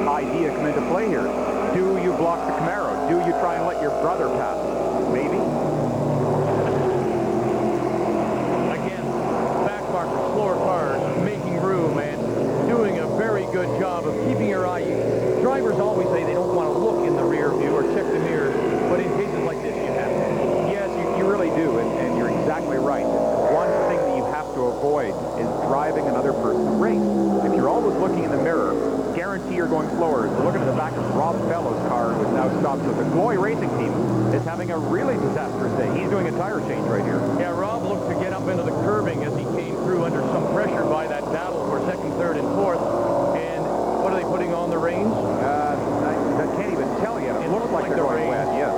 idea come into play here? Do you block the Camaro? Do you try and let your brother pass? Maybe. Slower cars, making room, and doing a very good job of keeping your eye. Drivers always say they don't want to look in the rear view or check the mirrors, but in cases like this, you have to. Yes, you really do, and you're exactly right. One thing that you have to avoid is driving another person's race. If you're always looking in the mirror, guarantee you're going slower. So look at the back of Rob Fellows' car, who is now stopped. So the Gloy Racing team is having a really disastrous day. He's doing a tire change right here. Yeah, Rob looked to get up into the curbing as he came through under some pressure by that battle for 2nd, 3rd, and 4th. And what are they putting on the reins? I can't even tell you. It looks like they're going wet, yes.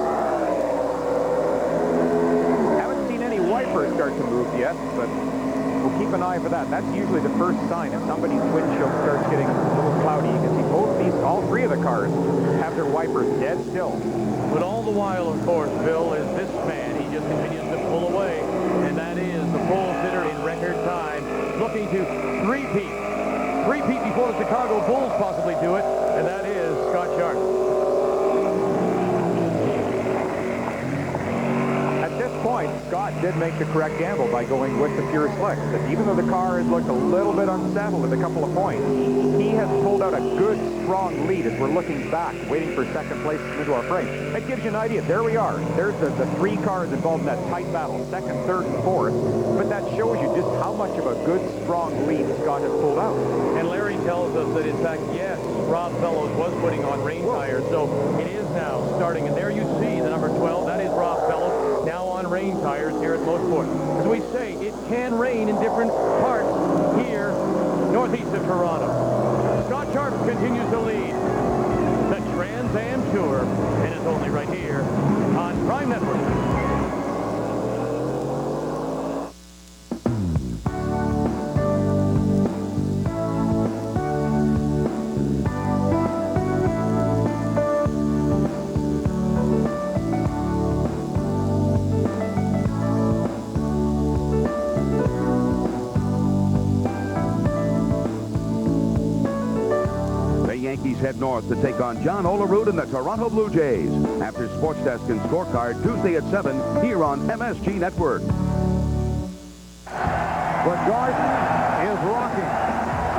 Haven't seen any wipers start to move yet, but we'll keep an eye for that. That's usually the first sign. If somebody's windshield starts getting a little cloudy, you can see all 3 of the cars have their wipers dead still. But all the while, of course, Bill, is this man. He just continues to pull away, and that is the pole sitter in record time, looking to three-peat before the Chicago Bulls possibly do it, and that is Scott Sharp. At this point, Scott did make the correct gamble by going with the pure slicks. Even though the car has looked a little bit unsettled at a couple of points, he has pulled out a good, strong lead as we're looking back, waiting for 2nd place into our frame. That gives you an idea. There we are. There's the 3 cars involved in that tight battle, 2nd, 3rd, and 4th. But that shows you just how much of a good, strong lead Scott has pulled out. And Larry tells us that, in fact, yes, Rob Fellows was putting on rain tires, so it is now starting. And there you see the number 12. That is Rob Fellows, now on rain tires here at Motorsports. As we say, it can rain in different parts here northeast of Toronto. Scott Sharp continues to lead the Trans Am Tour, and it's only right here on Prime Network. head north to take on John Olerud and the Toronto Blue Jays. After Sports Desk and Scorecard, Tuesday at 7, here on MSG Network. The Garden is rocking.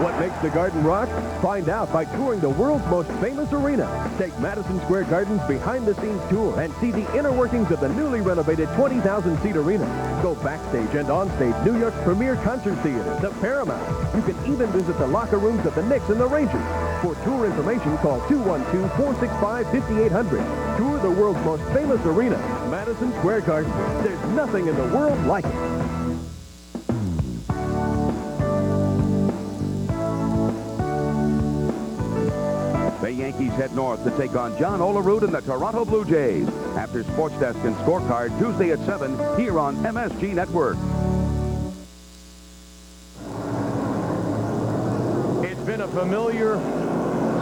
What makes the Garden rock? Find out by touring the world's most famous arena. Take Madison Square Garden's behind-the-scenes tour and see the inner workings of the newly renovated 20,000-seat arena. Go backstage and onstage New York's premier concert theater, the Paramount. You can even visit the locker rooms of the Knicks and the Rangers. For tour information, call 212-465-5800. Tour the world's most famous arena, Madison Square Garden. There's nothing in the world like it. The Yankees head north to take on John Olerud and the Toronto Blue Jays. After Sports Desk and Scorecard, Tuesday at 7, here on MSG Network. It's been a familiar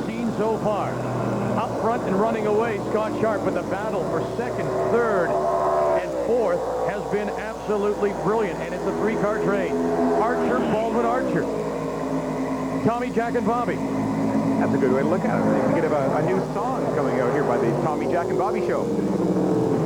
scene so far. Up front and running away, Scott Sharp, but the battle for second, third, and fourth has been absolutely brilliant, and it's a three-car trade. Archer, Baldwin, Archer. Tommy, Jack, and Bobby. That's a good way to look at it. You can get a new song coming out here by the Tommy, Jack, and Bobby Show.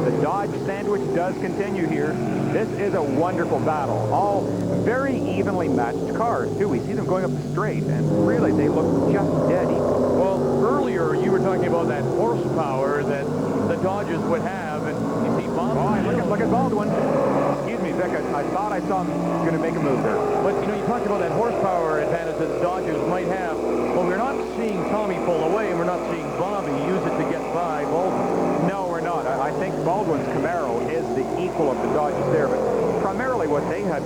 The Dodge sandwich does continue here. This is a wonderful battle. All very evenly matched cars, too. We see them going up the straight, and really, they look just dead equal. Well, earlier you were talking about that horsepower that the Dodges would have, and you see Baldwin. Look at Baldwin. Excuse me, Vic. I thought I saw him going to make a move there. But, you know, you talked about that horsepower advantage that the Dodgers might have. Well, we're not seeing Tommy pull away, and we're not seeing Bobby use it to get by Baldwin. No, we're not. I think Baldwin's Camaro is the equal of the Dodgers there, but primarily what they had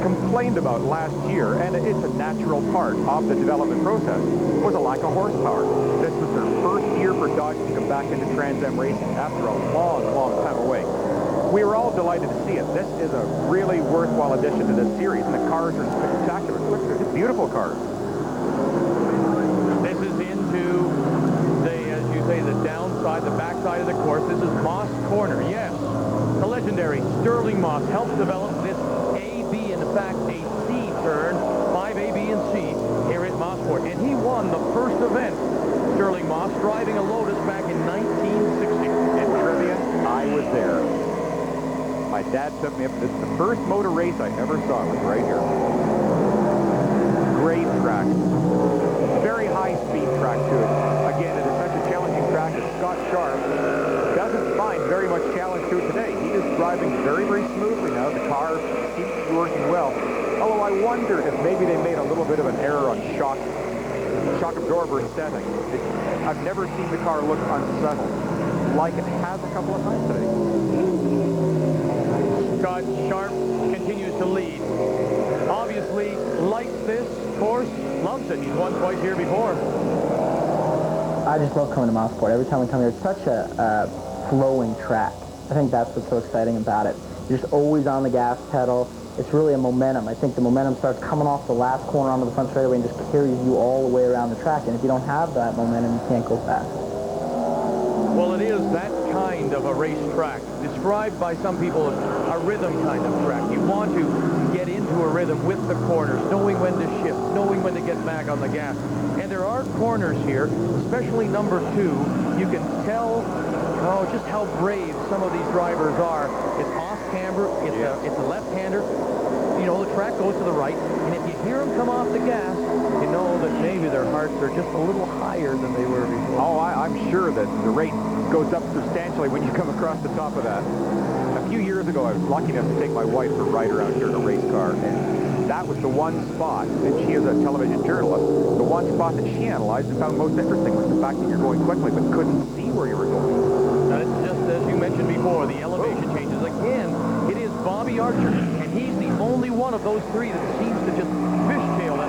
complained about last year, and it's a natural part of the development process, was a lack of horsepower. This was their first year for Dodge to come back into Trans Am racing after a long, long time away. We were all delighted to see it. This is a really worthwhile addition to this series, and the cars are spectacular. Look, they're beautiful cars. This is into the, as you say, the downside, the backside of the course. This is Moss Corner. Yes, the legendary Sterling Moss helped develop this A, B, in fact, a C turn, 5A, B, and C here at Mossport. And he won the first event, Sterling Moss, driving a Lotus back in 1960. In trivia, I was there. My dad took me up. This is the first motor race I ever saw. It was right here. Great track. Very high-speed track to it. Again, it is such a challenging track that Scott Sharp doesn't find very much challenge to it today. He is driving very, very smoothly now. The car seems to be working well. Although I wonder if maybe they made a little bit of an error on shock absorber setting. I've never seen the car look unsettled like it has a couple of times today. Scott Sharp continues to lead. Obviously likes this course, loves it. He's won twice here before. I just love coming to Mossport. Every time we come here, it's such a flowing track. I think that's what's so exciting about it. You're just always on the gas pedal. It's really a momentum. I think the momentum starts coming off the last corner onto the front straightaway and just carries you all the way around the track. And if you don't have that momentum, you can't go fast. Well, it is that kind of a race track, described by some people as a rhythm kind of track. You want to get into a rhythm with the corners, knowing when to shift, knowing when to get back on the gas. And there are corners here, especially number 2. You can tell just how brave some of these drivers are. It's off-camber, it's a left-hander. You know, the track goes to the right, and if you hear them come off the gas, you know that maybe their hearts are just a little higher than they were before. Oh, I'm sure that the rate goes up substantially when you come across the top of that. A few years ago, I was lucky enough to take my wife for a ride around here in a race car, and that was the one spot, and she is a television journalist, the one spot that she analyzed and found most interesting was the fact that you're going quickly but couldn't see where you were going. Now, it's just as you mentioned before, the elevation changes. Again, it is Bobby Archer, and he's the only one of those 3 that seems to just fishtail the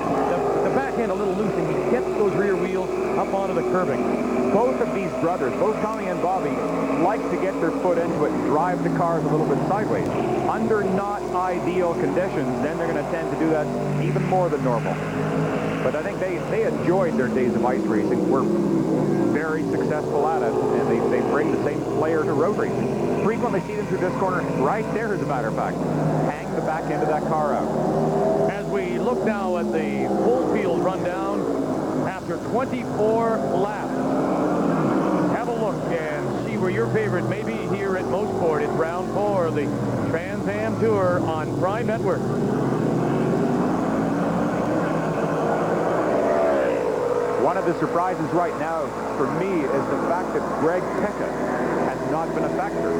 backhand a little loose, and he gets those rear wheels up onto the curbing. Both of these brothers, both Tommy and Bobby, like to get their foot into it and drive the cars a little bit sideways. Under not ideal conditions, then they're going to tend to do that even more than normal. But I think they enjoyed their days of ice racing. We're very successful at it, and they bring the same flair to road racing. Frequently see them through this corner right there, as a matter of fact. Hang the back end of that car out. As we look now at the full field rundown, after after 24 laps. Have a look and see where your favorite may be here at Motorsport. It's round 4 of the Trans Am Tour on Prime Network. One of the surprises right now for me is the fact that Greg Pickett has not been a factor.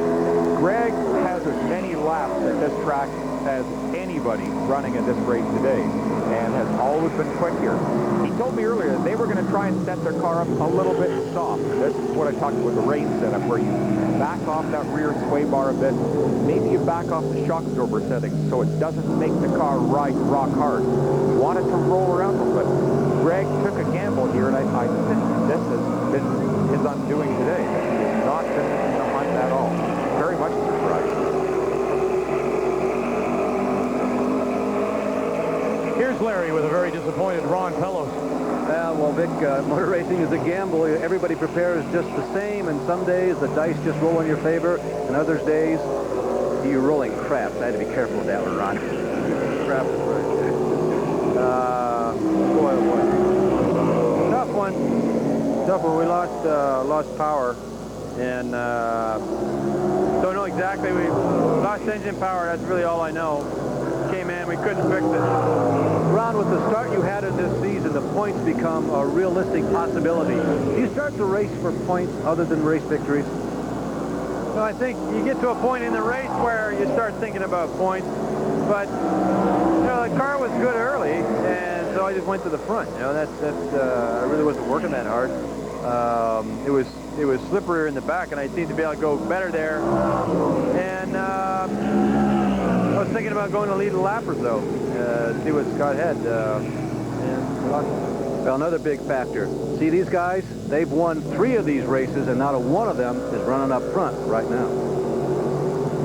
Greg has as many laps at this track as anybody running in this race today and has always been quick here. He told me earlier that they were going to try and set their car up a little bit soft. This is what I talked about, the rain setup, where you back off that rear sway bar a bit. Maybe you back off the shock absorber settings so it doesn't make the car ride rock hard. You want it to roll around a little bit. Greg took a gamble here, and I think this has been his undoing today. He has not been behind that at all. Very much a surprise. Here's Larry with a very disappointed Ron Pellos. Well, Vic, motor racing is a gamble. Everybody prepares just the same, and some days the dice just roll in your favor, and other days you're rolling craps. I had to be careful with that one, Ron. Crap is right. Boy, oh boy. Tough one. Tough one. We lost power, and don't know exactly. We lost engine power. That's really all I know. Came in, we couldn't fix it. Ron, with the start you had in this season, the points become a realistic possibility. Do you start to race for points other than race victories? Well, I think you get to a point in the race where you start thinking about points, but you know, the car was good early, and so I just went to the front. You know, that's I really wasn't working that hard. It was slipperier in the back, and I seemed to be able to go better there. And I was thinking about going to lead the lappers, though, see what Scott had. Well, another big factor. See these guys? They've won 3 of these races, and not a one of them is running up front right now.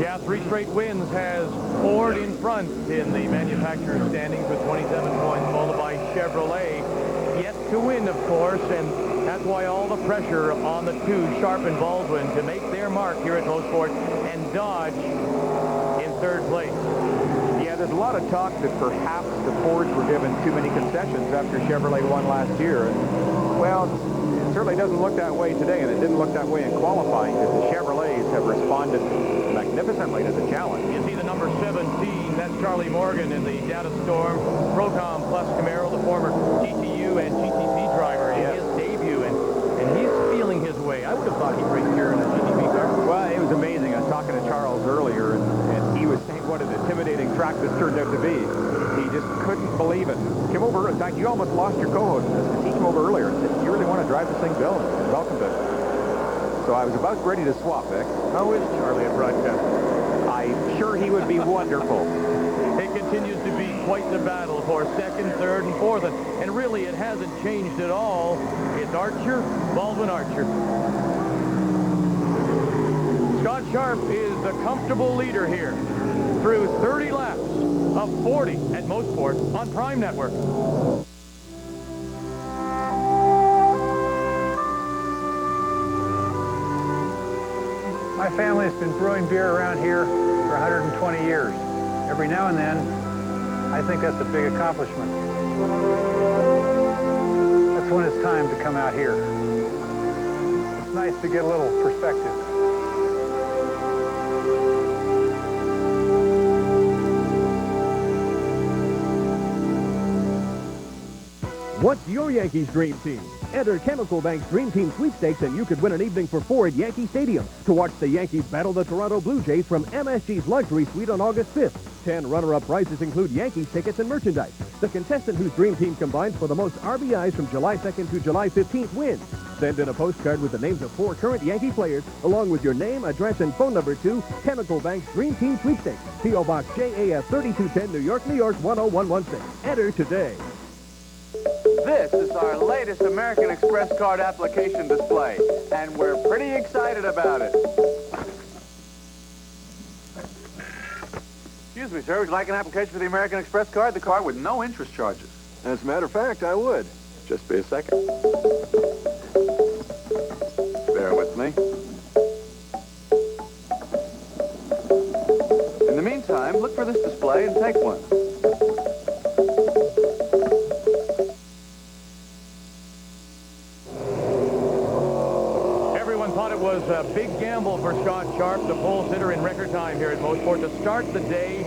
Yeah, 3 straight wins has Ford in front in the manufacturer's standings with 27 points, followed by Chevrolet. Yet to win, of course, and that's why all the pressure on the 2, Sharp and Baldwin, to make their mark here at Motorsport, and Dodge in 3rd place. Yeah, there's a lot of talk that perhaps the Fords were given too many concessions after Chevrolet won last year. And, well, it certainly doesn't look that way today, and it didn't look that way in qualifying, because the Chevrolets have responded magnificently to the challenge. You see the number 17, that's Charlie Morgan in the Data Storm Procom Plus Camaro, the former GTU and GTP driver in his debut, and he's feeling his way. I would have thought he'd race here in a GTP car. Well, it was amazing. I was talking to Charles earlier, and he was saying what an intimidating track this turned out to be. He just couldn't believe it. Came over, in fact, you almost lost your co-host in this, because he came over earlier and said, "You really want to drive this thing, Bill?" And welcomed it. So I was about ready to swap, Vic. How is Charlie at broadcast? I'm sure he would be wonderful. It continues to be quite the battle for 2nd, 3rd, and 4th, and really it hasn't changed at all. It's Archer, Baldwin, Archer. Scott Sharp is the comfortable leader here through 30 laps of 40 at Motorsports on Prime Network. My family has been brewing beer around here for 120 years. Every now and then, I think that's a big accomplishment. That's when it's time to come out here. It's nice to get a little perspective. What's your Yankees dream team? Enter Chemical Bank's Dream Team Sweepstakes and you could win an evening for 4 at Yankee Stadium to watch the Yankees battle the Toronto Blue Jays from MSG's Luxury Suite on August 5th. 10 runner-up prizes include Yankees tickets and merchandise. The contestant whose dream team combines for the most RBIs from July 2nd to July 15th wins. Send in a postcard with the names of 4 current Yankee players, along with your name, address, and phone number to Chemical Bank's Dream Team Sweepstakes, P.O. Box JAF 3210, New York, New York 10116. Enter today. This is our latest American Express card application display, and we're pretty excited about it. Excuse me, sir. Would you like an application for the American Express card? The card with no interest charges. As a matter of fact, I would. Just be a second. Bear with me. In the meantime, look for this display and take one. gamble for Scott Sharp, the pole sitter in record time here at Motorsport. To start the day,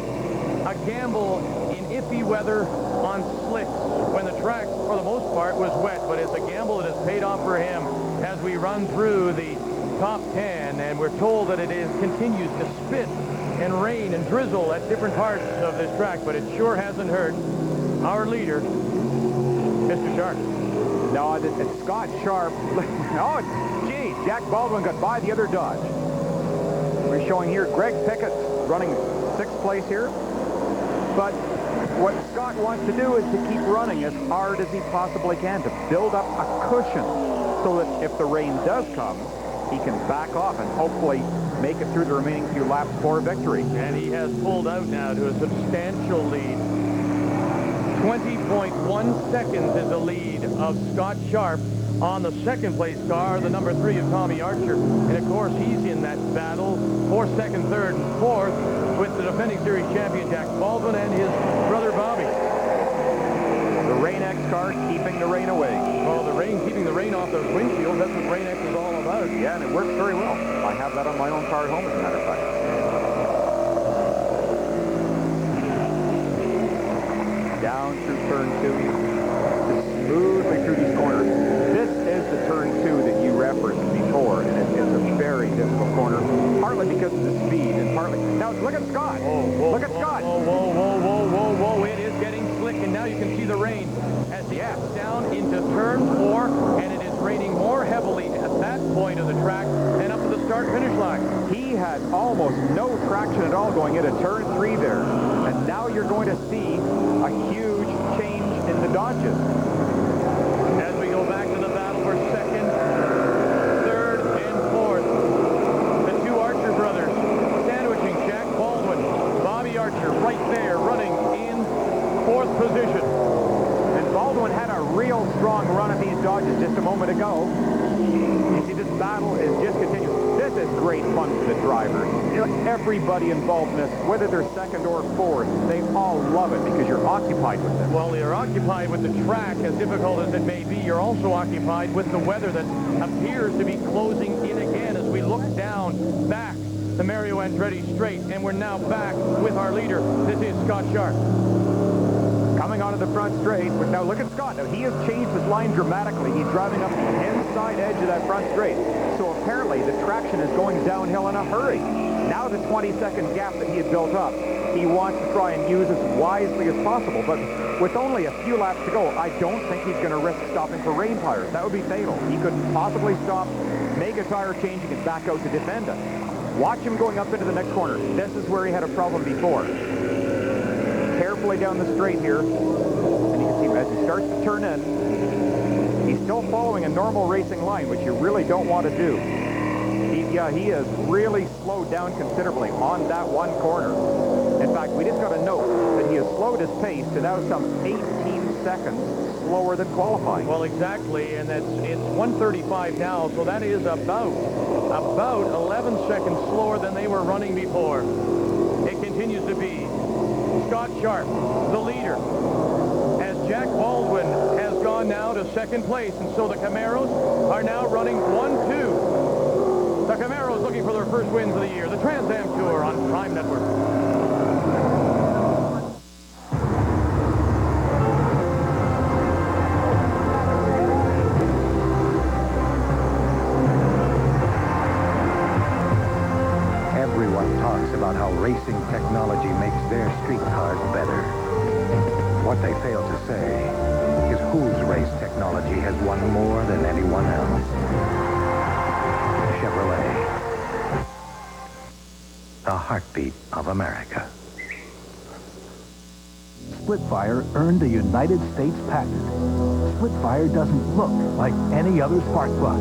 a gamble in iffy weather on slicks when the track, for the most part, was wet. But it's a gamble that has paid off for him as we run through the top 10. And we're told that it continues to spit and rain and drizzle at different parts of this track. But it sure hasn't hurt our leader, Mr. Sharp. No, it's Scott Sharp. Oh, gee, Jack Baldwin got by the other Dodge. We're showing here Greg Pickett running 6th place here. But what Scott wants to do is to keep running as hard as he possibly can to build up a cushion so that if the rain does come, he can back off and hopefully make it through the remaining few laps for a victory. And he has pulled out now to a substantial lead. 20.1 seconds is the lead of Scott Sharp on the 2nd place car, the number 3 of Tommy Archer. And of course, he's in that battle for 2nd, 3rd, and 4th with the defending series champion Jack Baldwin and his brother Bobby. The Rain X car keeping the rain away. Well, the rain, keeping the rain off those windshields, that's what Rain X is all about. Yeah, and it works very well. I have that on my own car at home, as a matter of fact. Down through turn 2, just smoothly through these corners. This is the turn 2 that you referenced before, and it's a very difficult corner, partly because of the speed, and partly... Now, look at Scott. Look at Scott. Whoa. It is getting slick, and now you can see the rain as he gets down into turn 4, and it is raining more heavily at that point of the track than up to the start-finish line. He had almost no traction at all going into turn 3 there, and now you're going to see a huge change in the Dodges. As we go back to the battle for 2nd, 3rd, and 4th, the 2 Archer brothers sandwiching Jack Baldwin. Bobby Archer right there running in 4th position. And Baldwin had a real strong run of these Dodges just a moment ago. You see, this battle is just continuing. This is great fun for the drivers. Everybody involved in this, whether they're 2nd or 4th, they all love it because you're occupied with them. Well, you're occupied with the track, as difficult as it may be. You're also occupied with the weather that appears to be closing in again as we look down back the Mario Andretti Straight, and we're now back with our leader. This is Scott Sharp. Coming onto the front straight, but now look at Scott. Now, he has changed his line dramatically. He's driving up the inside edge of that front straight. So apparently the traction is going downhill in a hurry. Now the 20-second gap that he had built up, he wants to try and use as wisely as possible. But with only a few laps to go, I don't think he's going to risk stopping for rain tires. That would be fatal. He could possibly stop, make a tire change, and back out to defend it. Watch him going up into the next corner. This is where he had a problem before. Carefully down the straight here, and you can see as he starts to turn in, he's still following a normal racing line, which you really don't want to do. He has really slowed down considerably on that one corner. In fact, we just got a note that he has slowed his pace to now some 18 seconds slower than qualifying. Well, exactly, and it's 1:35 now, so that is about 11 seconds slower than they were running before. It continues to be Scott Sharp, the leader, as Jack Baldwin has gone now to 2nd place, and so the Camaros are now running 1-2. The Camaros looking for their first wins of the year. The Trans Am Tour on Prime Network. Everyone talks about how racing technology makes their street cars better. What they fail to say is whose race technology has won more than anyone else. Chevrolet. The heartbeat of America. Splitfire earned a United States patent. Splitfire doesn't look like any other spark plug.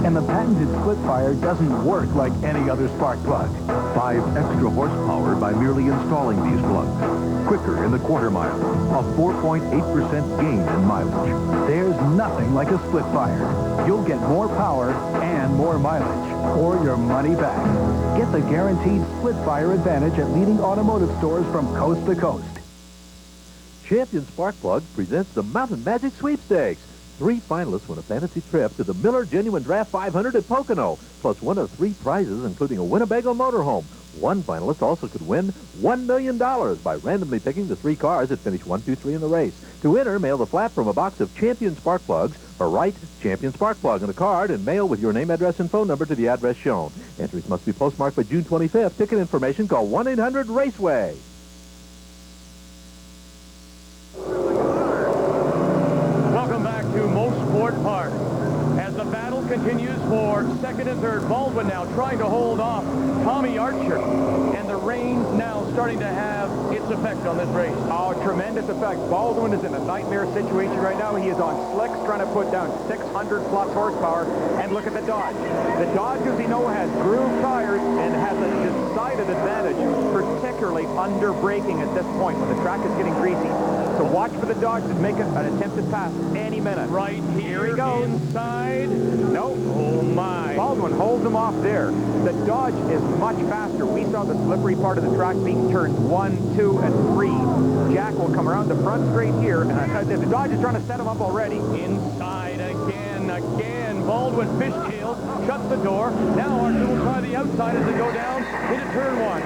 And the patented Splitfire doesn't work like any other spark plug. 5 extra horsepower by merely installing these plugs. Quicker in the quarter mile. A 4.8% gain in mileage. There's nothing like a Splitfire. You'll get more power and more mileage, or your money back. Get the guaranteed Splitfire advantage at leading automotive stores from coast to coast. Champion Spark Plugs presents the Mountain Magic Sweepstakes. 3 finalists win a fantasy trip to the Miller Genuine Draft 500 at Pocono. plus one of 3 prizes, including a Winnebago motorhome. One finalist also could win $1 million by randomly picking the 3 cars that finish 1, 2, 3 in the race. To enter, mail the flap from a box of Champion spark plugs or write Champion spark plug on a card and mail with your name, address, and phone number to the address shown. Entries must be postmarked by June 25th. Ticket information, call 1-800-RACEWAY. Welcome back to Motorsport Park. As the battle continues for second and third, Baldwin now trying to hold off Tommy Archer. And the rain's now starting to have its effect on this race. Oh, tremendous effect. Baldwin is in a nightmare situation right now. He is on slicks trying to put down 600-plus horsepower. And look at the Dodge. The Dodge, as you know, has groove tires and has a decided advantage, particularly under braking at this point when the track is getting greasy. So watch for the Dodge to make an attempted pass any minute. Right here he goes. Inside. Nope. Oh, my. Baldwin holds him off there. The Dodge is much faster. We saw the slippery part of the track being turns 1, 2, and 3. Jack will come around the front straight here, and the Dodge is trying to set him up already. Inside again. Baldwin fishtails, shuts the door. Now Archer will try the outside as they go down into turn 1.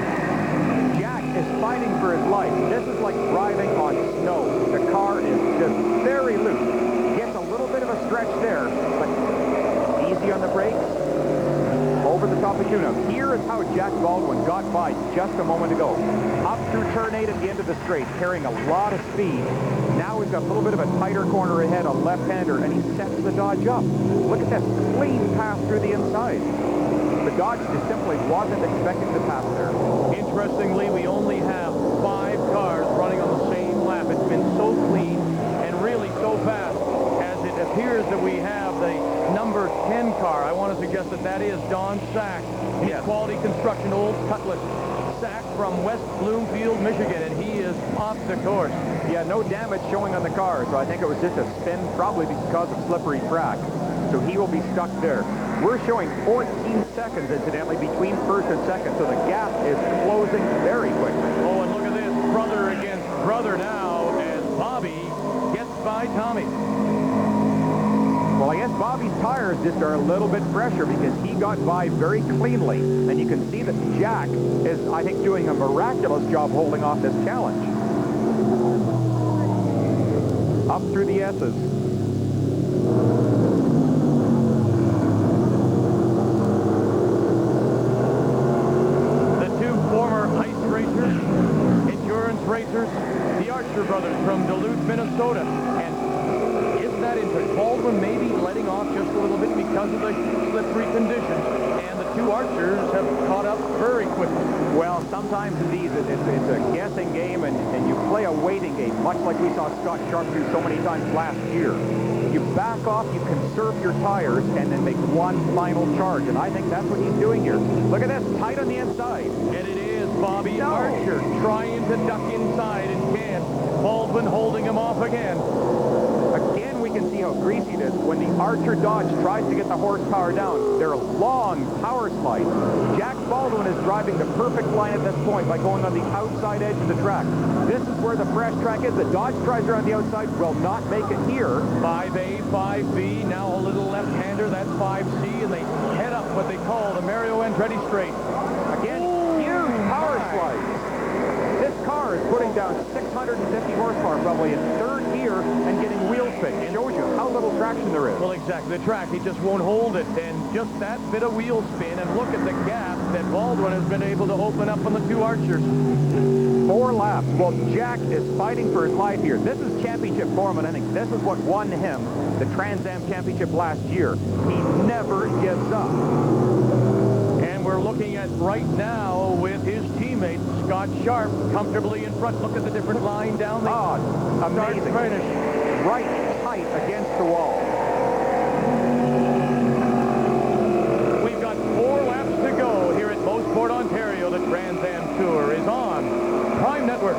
Jack is fighting for his life. This is like driving on snow. The car is just very loose. Gets a little bit of a stretch there, but easy on the brakes. Over the top of tune-up. Here is how Jack Baldwin got by just a moment ago. Up through turn 8 at the end of the straight, carrying a lot of speed. Now he's got a little bit of a tighter corner ahead, a left-hander, and he sets the Dodge up. Look at this clean pass through the inside. The Dodge just simply wasn't expecting to pass there. Interestingly, we only have 5 cars running on the same lap. It's been so clean and really so fast, as it appears that we have the number 10 car. I want to suggest that that is Don Sack. Yes. Quality Construction, Old Cutlass. Sack from West Bloomfield, Michigan, and he is off the course. Yeah, no damage showing on the car, so I think it was just a spin, probably because of slippery track. So he will be stuck there. We're showing 14 seconds, incidentally, between first and second, so the gap is closing very quickly. Oh, and look at this, brother against brother now, as Bobby gets by Tommy. Well, I guess Bobby's tires just are a little bit fresher because he got by very cleanly. And you can see that Jack is, I think, doing a miraculous job holding off this challenge. Up through the S's. The 2 former ice racers, endurance racers, the Archer brothers from Duluth, Minnesota. And that into Baldwin maybe letting off just a little bit because of the slippery conditions, and the 2 Archers have caught up very quickly. Well, sometimes indeed it's a guessing game, and you play a waiting game, much like we saw Scott Sharp do so many times last year. You back off, you conserve your tires, and then make one final charge, and I think that's what he's doing here. Look at this, tight on the inside. And it is Bobby Archer trying to duck inside and can't. Baldwin holding him off again. Again, we can see how greasy it is. When the Archer Dodge tries to get the horsepower down, they're long power slides. Jack Baldwin is driving the perfect line at this point by going on the outside edge of the track. This is where the fresh track is. The Dodge tries around the outside, will not make it here. 5A, 5B, now a little left-hander, that's 5C, and they head up what they call the Mario Andretti straight. Again, huge power slides. This car is putting down 650 horsepower probably in third gear and getting wheel spin. It shows you how little traction there is. Well, exactly. The track, he just won't hold it. And just that bit of wheel spin, and look at the gap that Baldwin has been able to open up on the 2 Archers. 4 laps. Well, Jack is fighting for his life here. This is championship form, and I think this is what won him the Trans Am Championship last year. He never gives up. And we're looking at right now with his teammate, Scott Sharp, comfortably in front. Look at the different line down the amazing finish. Right tight against the wall. We've got 4 laps to go here at Motorsport Ontario. The Trans Am Tour is on Prime Network.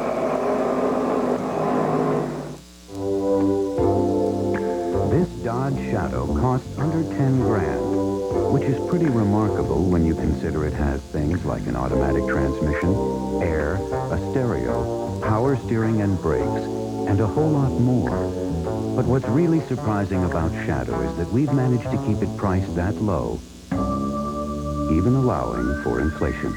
This Dodge Shadow costs under 10 grand, which is pretty remarkable when you consider it has things like an automatic transmission, air, a stereo, power steering and brakes, and a whole lot more. But what's really surprising about Shadow is that we've managed to keep it priced that low even allowing for inflation.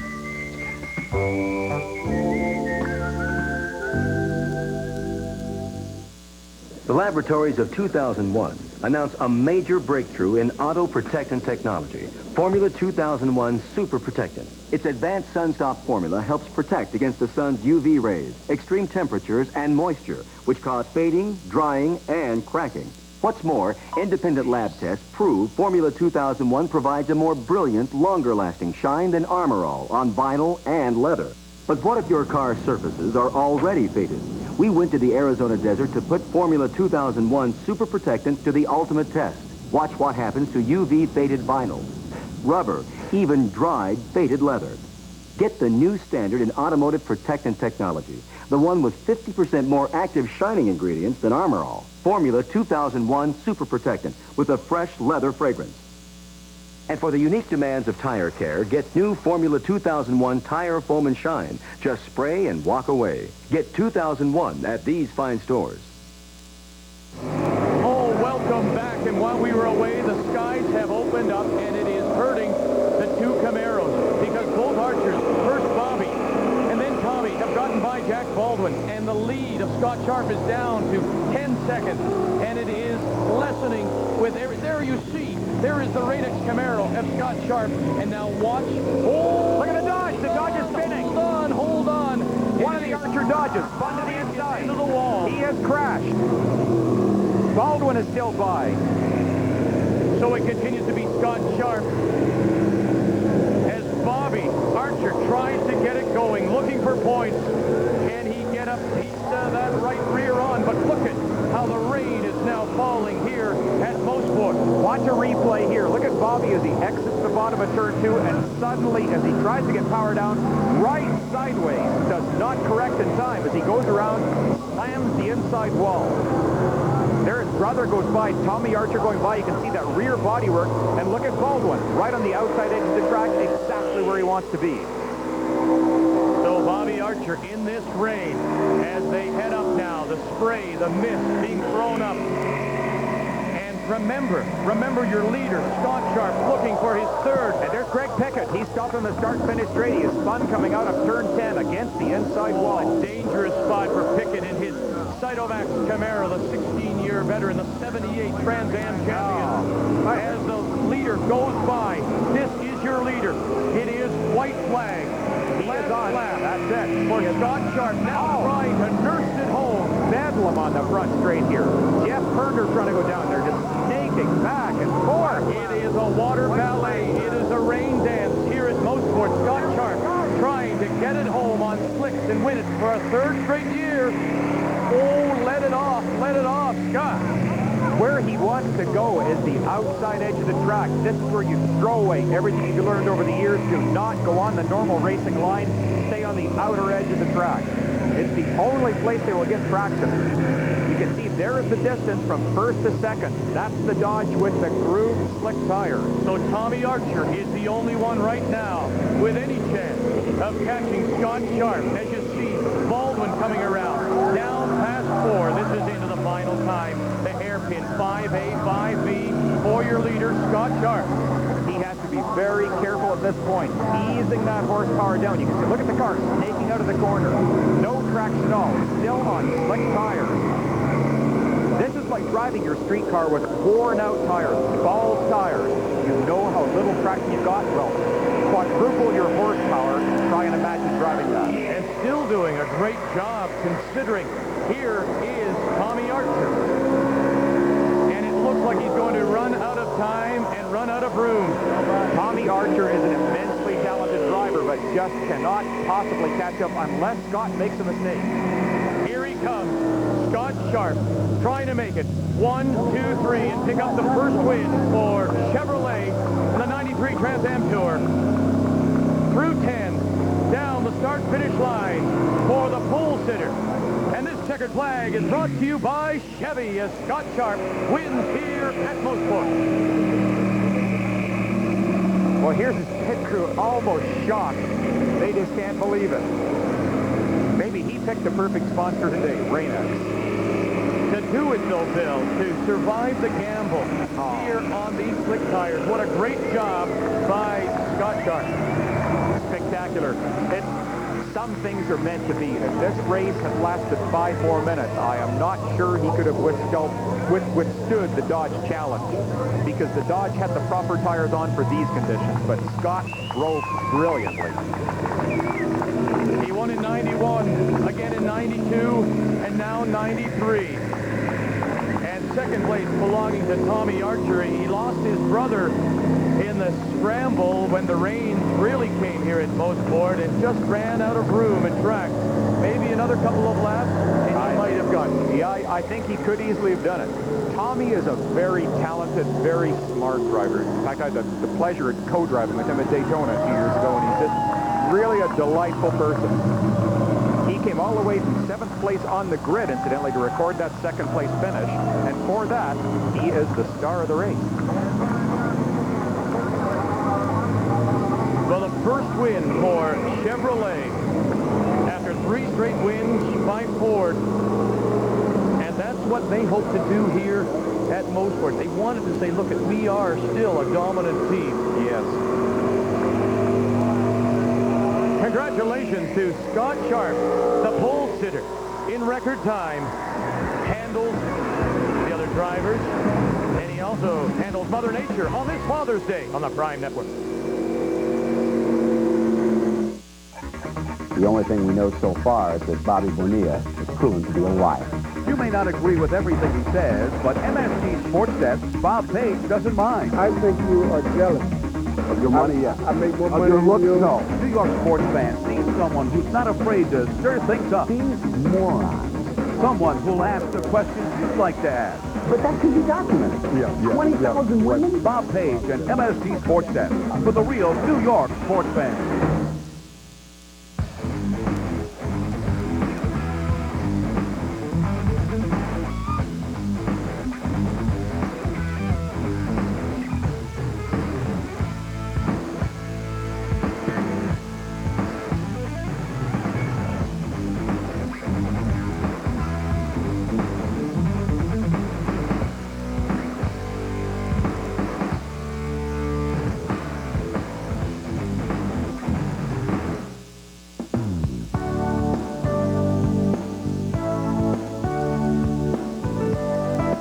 The laboratories of 2001 announced a major breakthrough in auto protectant technology, Formula 2001 Super Protectant. Its advanced SunStop formula helps protect against the sun's UV rays, extreme temperatures, and moisture, which cause fading, drying, and cracking. What's more, independent lab tests prove Formula 2001 provides a more brilliant, longer-lasting shine than Armor All on vinyl and leather. But what if your car's surfaces are already faded? We went to the Arizona desert to put Formula 2001 Super Protectant to the ultimate test. Watch what happens to UV faded vinyl, rubber, even dried faded leather. Get the new standard in automotive protectant technology, the one with 50% more active shining ingredients than Armor All. Formula 2001 Super Protectant with a fresh leather fragrance. And for the unique demands of tire care, get new Formula 2001 Tire Foam and Shine. Just spray and walk away. Get 2001 at these fine stores. Oh, welcome back. And while we were away, the skies have opened up, and it is hurting the two Camaros because both Archers, first Bobby and then Tommy, have gotten by Jack Baldwin, and the lead of Scott Sharp is down to 10 seconds, and it is lessening with every... There you see. There is the Radix Camaro of Scott Sharp. And now watch. Oh, look at the Dodge. The Dodge is spinning. Hold on, hold on. One of the Archer Dodges spun to the inside. Into the wall. He has crashed. Baldwin is still by. So it continues to be Scott Sharp as Bobby Archer tries to get it going, looking for points. Can he get a piece of that right rear on? But look at how the rain is now falling here at Motorsports. Watch a replay here. Look at Bobby as he exits the bottom of turn 2, and suddenly, as he tries to get power down, right sideways, does not correct in time as he goes around, slams the inside wall. There his brother goes by, Tommy Archer going by. You can see that rear bodywork, and look at Baldwin, right on the outside edge of the track, exactly where he wants to be. So Bobby Archer in this rain as they head up now, the spray, the mist being thrown up. And remember your leader, Scott Sharp, looking for his third. And there's Greg Pickett. He stopped on the start-finish straight. He is spun coming out of turn 10 against the inside wall. A dangerous spot for Pickett in his Cytomax Camaro, the 16-year veteran, the 78 Trans Am champion. As the leader goes by, this is your leader. It is white flag. He is on. That's it. For Scott Sharp now trying to nurse it home. Bedlam on the front straight here. Jeff Perger trying to go down there, just snaking back and forth. It is a water ballet. It is a rain dance here at Motorsports. Scott Sharp trying to get it home on slicks and win it for a third straight year. Oh, let it off, Scott. Where he wants to go is the outside edge of the track. This is where you throw away everything you've learned over the years. Do not go on the normal racing line. Stay on the outer edge of the track. It's the only place they will get traction. You can see there is the distance from first to second. That's the Dodge with the grooved slick tires. So Tommy Archer is the only one right now with any chance of catching Scott Sharp. As you see, Baldwin coming around. Down past 4. This is into the final time. The hairpin 5A, 5B for your leader, Scott Sharp. He has to be very careful at this point, easing that horsepower down. You can see, look at the car snaking out of the corner. No traction at all. Still on slick tires. This is like driving your street car with worn-out tires, bald tires. You know how little traction you've got? Well, quadruple your horsepower. Try and imagine driving that. And still doing a great job considering here is Tommy Archer. And it looks like he's going to run out of time and run out of room. Tommy Archer is an immensely talented driver, but just cannot possibly catch up unless Scott makes a mistake. Here he comes, Scott Sharp, trying to make it 1, 2, 3, and pick up the first win for Chevrolet in the 93 Trans Am Tour. Through 10, down the start-finish line for the pole sitter. And this checkered flag is brought to you by Chevy as Scott Sharp wins here at Motorsports. Well, here's his pit crew almost shocked. They just can't believe it. Maybe he picked the perfect sponsor today, Rain-X. To do it, though, Bill, to survive the gamble here on these slick tires. What a great job by Scott Sharp. Spectacular. Some things are meant to be. If this race had lasted 5 more minutes, I am not sure he could have withstood the Dodge challenge, because the Dodge had the proper tires on for these conditions, but Scott drove brilliantly. He won in 91, again in 92, and now 93. And second place belonging to Tommy Archer. He lost his brother in the scramble when the rain really came here at Motorsport and just ran out of room and track. Maybe another couple of laps, and he might have gotten. Yeah, I think he could easily have done it. Tommy is a very talented, very smart driver. In fact, I had the pleasure of co-driving with him at Daytona a few years ago, and he's just really a delightful person. He came all the way from 7th place on the grid, incidentally, to record that 2nd place finish, and for that, he is the star of the race. Well, the first win for Chevrolet after 3 straight wins by Ford. And that's what they hope to do here at Motorsports. They wanted to say, look, we are still a dominant team. Yes. Congratulations to Scott Sharp, the pole sitter, in record time, handles the other drivers, and he also handles Mother Nature on this Father's Day on the Prime Network. The only thing we know so far is that Bobby Bonilla is proven to be a liar. You may not agree with everything he says, but MSG Sports Desk Bob Page doesn't mind. I think you are jealous. Of your money, yes. I make more Of money your than looks, you. no. New York sports fans need someone who's not afraid to stir things up. These morons. Someone who'll ask the questions you'd like to ask. But that can be documented. 20,000 women? Bob Page and MSG Sports Desk for the real New York sports fans.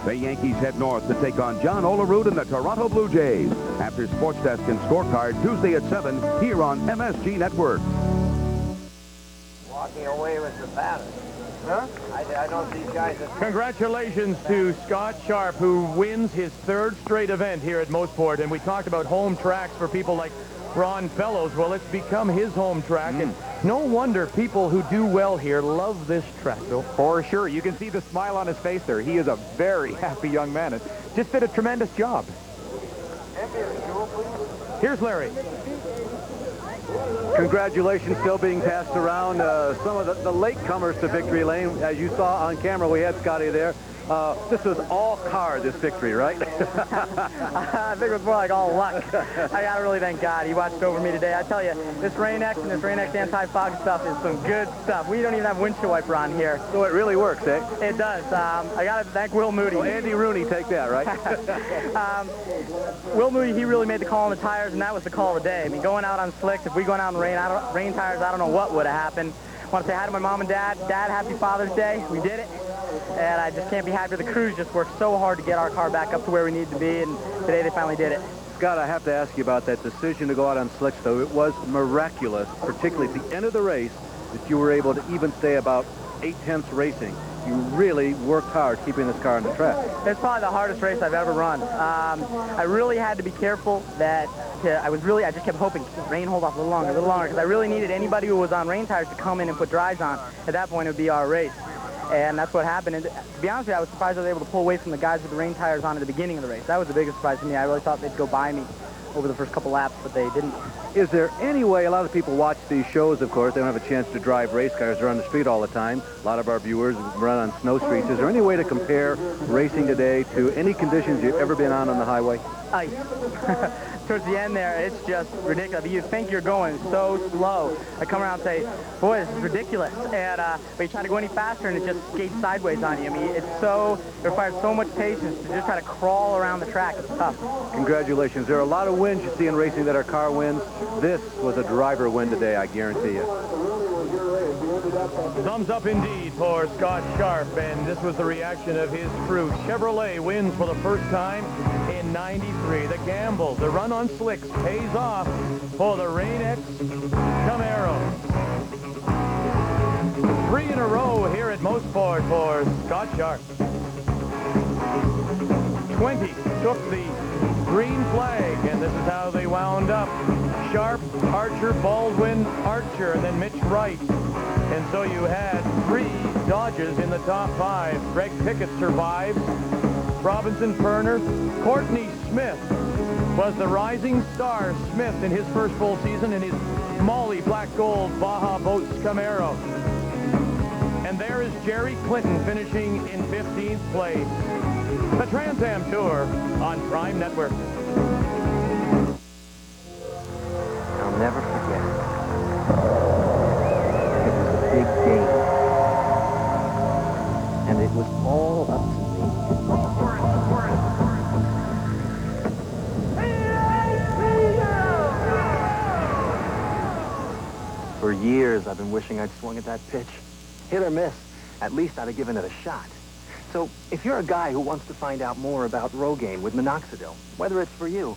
The Yankees head north to take on John Olerud and the Toronto Blue Jays after Sports Desk and Scorecard Tuesday at 7 here on MSG Network. Walking away with the batter. Huh? I don't see guys that... Congratulations to Scott Sharp, who wins his 3rd straight event here at Motorsport. And we talked about home tracks for people like Ron Fellows. Well, it's become his home track, and no wonder people who do well here love this track. For sure. You can see the smile on his face there. He is a very happy young man and just did a tremendous job. Here's Larry. Congratulations still being passed around. Some of the latecomers to victory lane. As you saw on camera, we had Scotty there. This was all car, this victory, right? I think it was more like all luck. I gotta really thank God. He watched over me today. I tell you, this Rain-X and this Rain-X anti-fog stuff is some good stuff. We don't even have windshield wiper on here. So it really works, eh? It does. I gotta thank Will Moody. Well, Andy Rooney, take that, right? Will Moody, he really made the call on the tires, and that was the call of the day. I mean, going out on slicks, if we go out on rain tires, I don't know what would have happened. I want to say hi to my mom and dad. Dad, happy Father's Day. We did it. And I just can't be happier. The crews just worked so hard to get our car back up to where we need to be, and today they finally did it. Scott, I have to ask you about that decision to go out on slicks, though. It was miraculous, particularly at the end of the race, that you were able to even stay about 8/10 racing. You really worked hard keeping this car on the track. It's probably the hardest race I've ever run. I really had to be careful that I just kept hoping rain hold off a little longer, because I really needed anybody who was on rain tires to come in and put dries on. At that point, it would be our race. And that's what happened. And to be honest with you, I was surprised I was able to pull away from the guys with the rain tires on at the beginning of the race. That was the biggest surprise to me. I really thought they'd go by me over the first couple laps, but they didn't. Is there any way, a lot of people watch these shows, of course, they don't have a chance to drive race cars. They're on the street all the time. A lot of our viewers run on snow streets. Is there any way to compare racing today to any conditions you've ever been on the highway? Ice. Towards the end there, it's just ridiculous. You think you're going so slow. I come around and say, boy, this is ridiculous. And but you try to go any faster and it just skates sideways on you. I mean, it requires so much patience to just try to crawl around the track. It's tough. Congratulations. There are a lot of wins you see in racing that are car wins. this was a driver win today, I guarantee you. Thumbs up indeed for Scott Sharp, and this was the reaction of his crew. Chevrolet wins for the first time in '93. The gamble, the run on slicks, pays off for the Rain X Camaro. 3 in a row here at Motorsports for Scott Sharp. 20 took the green flag, and this is how they wound up. Sharp, Archer, Baldwin, Archer, and then Mitch Wright. And so you had 3 Dodges in the top 5. Greg Pickett survives. Robinson Perner. Courtney Smith was the rising star. Smith in his first full season in his Molly Black Gold Baja Boats Camaro. And there is Jerry Clinton finishing in 15th place. The Trans Am Tour on Prime Network. I'll never forget it. It was a big game. And it was all up to me. For years, I've been wishing I'd swung at that pitch. Hit or miss, at least I'd have given it a shot. So, if you're a guy who wants to find out more about Rogaine with minoxidil, whether it's for you,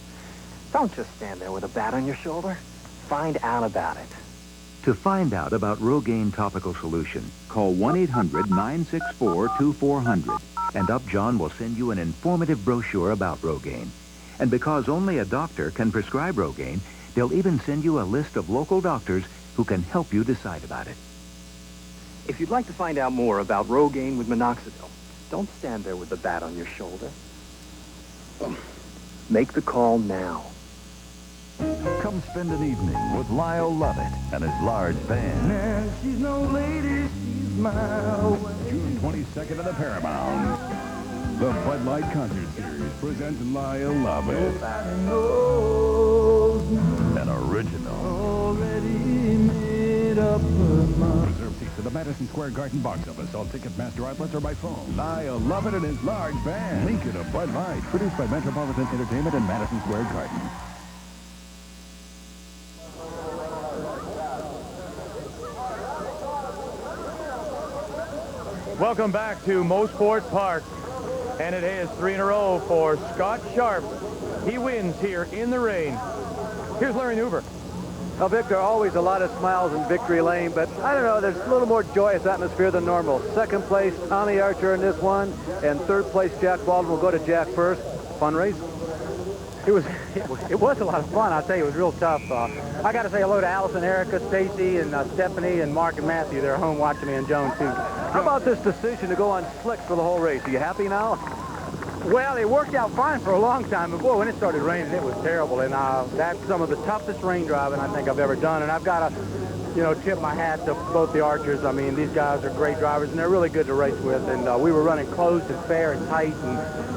don't just stand there with a bat on your shoulder. Find out about it. To find out about Rogaine topical solution, call 1-800-964-2400, and Upjohn will send you an informative brochure about Rogaine. And because only a doctor can prescribe Rogaine, they'll even send you a list of local doctors who can help you decide about it. If you'd like to find out more about Rogaine with minoxidil, don't stand there with the bat on your shoulder. Make the call now. Come spend an evening with Lyle Lovett and his large band. Now she's no lady, she's my way. June 22nd at the Paramount. The Bud Light Concert Series presents Lyle Lovett. Nobody knows me. An original. Already made up her mind. Reserve seats at the Madison Square Garden box office, all Ticketmaster outlets, or by phone. Lyle Lovett and his large band. Lincoln of Bud Light. Produced by Metropolitan Entertainment and Madison Square Garden. Welcome back to Motorsports Park. And it is 3 in a row for Scott Sharp. He wins here in the rain. Here's Larry Newber. Well, Victor, always a lot of smiles in victory lane, but I don't know, there's a little more joyous atmosphere than normal. Second place, Tommy Archer in this one, and third place, Jack Baldwin. We'll go to Jack first. Fun race? It was a lot of fun. I'll tell you, it was real tough. I got to say hello to Allison, Erica, Stacy, and Stephanie, and Mark and Matthew. They're home watching me, and Joan, too. How about this decision to go on slicks for the whole race? Are you happy now? Well, it worked out fine for a long time, but boy, when it started raining, it was terrible. And that's some of the toughest rain driving I think I've ever done. And I've got to, tip my hat to both the Archers. I mean, these guys are great drivers, and they're really good to race with. And we were running close and fair and tight,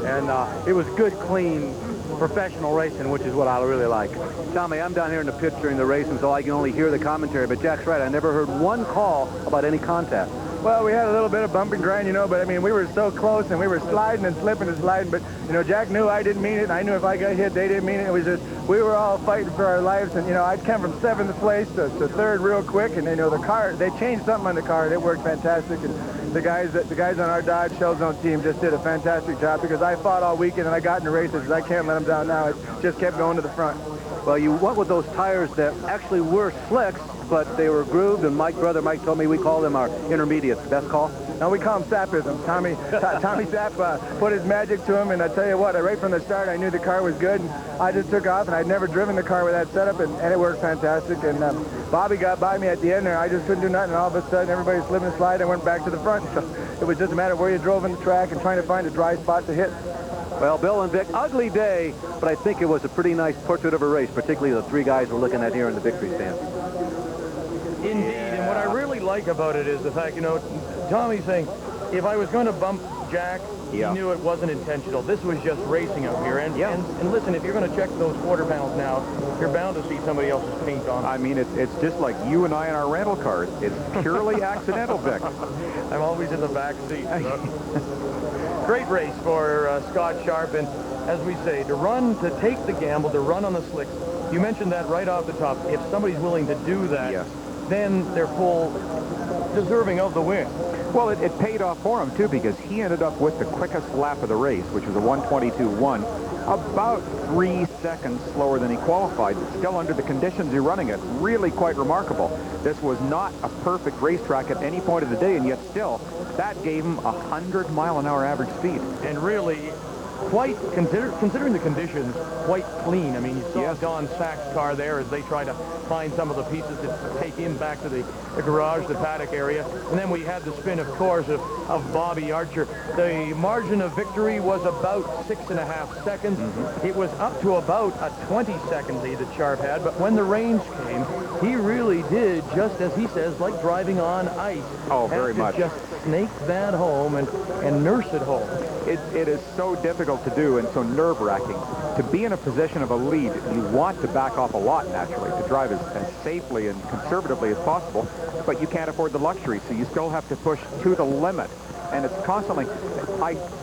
and it was good, clean, professional racing, which is what I really like. Tommy, I'm down here in the pit during the race, and so I can only hear the commentary. But Jack's right. I never heard one call about any contact. Well, we had a little bit of bump and grind, but I mean, we were so close, and we were sliding and slipping and sliding, but, Jack knew I didn't mean it, and I knew if I got hit, they didn't mean it. It was just, we were all fighting for our lives, and, I'd come from 7th place to 3rd real quick, and, the car, they changed something on the car, and it worked fantastic, and the guys on our Dodge Shell Zone team just did a fantastic job, because I fought all weekend, and I got into races, I can't let them down now. It just kept going to the front. Well, you went with those tires that actually were slicks, but they were grooved, and Brother Mike told me we call them our intermediates. Best call? No, we call them Sappisms. Tommy Sapp put his magic to him, and I tell you what, right from the start, I knew the car was good, and I just took off, and I'd never driven the car with that setup, and it worked fantastic, and Bobby got by me at the end there. I just couldn't do nothing, and all of a sudden, everybody slipped and slid, and went back to the front, so it was just a matter of where you drove in the track and trying to find a dry spot to hit. Well, Bill and Vic, ugly day, but I think it was a pretty nice portrait of a race, particularly the 3 guys we're looking at here in the victory stand. Indeed, and what I really like about it is the fact, Tommy's saying, if I was going to bump Jack, he knew it wasn't intentional. This was just racing up here. And listen, if you're going to check those quarter panels now, you're bound to see somebody else's paint on. I mean, it's just like you and I in our rental cars. It's purely accidental, Vic. I'm always in the back seat. So. Great race for Scott Sharp, and as we say, to take the gamble, to run on the slicks, You mentioned that right off the top. If somebody's willing to do that, then they're full deserving of the win. Well, it paid off for him, too, because he ended up with the quickest lap of the race, which was a 1:22.1, about 3 seconds slower than he qualified, but still under the conditions you're running it. Really quite remarkable. This was not a perfect racetrack at any point of the day, and yet still, that gave him 100-mile-an-hour average speed. And really, quite, considering the conditions, quite clean. I mean, you saw Don Sack's car there as they try to find some of the pieces to take him back to the garage, the paddock area. And then we had the spin, of course, of Bobby Archer. The margin of victory was about 6.5 seconds. It was up to about a 20-second lead that Sharp had, but when the rains came, he really did, just as he says, like driving on ice. Oh, very much. Just snake that home and nurse it home. It is so difficult to do and so nerve-wracking. To be in a position of a lead, you want to back off a lot, naturally, to drive as safely and conservatively as possible, but you can't afford the luxury, so you still have to push to the limit. And it's constantly...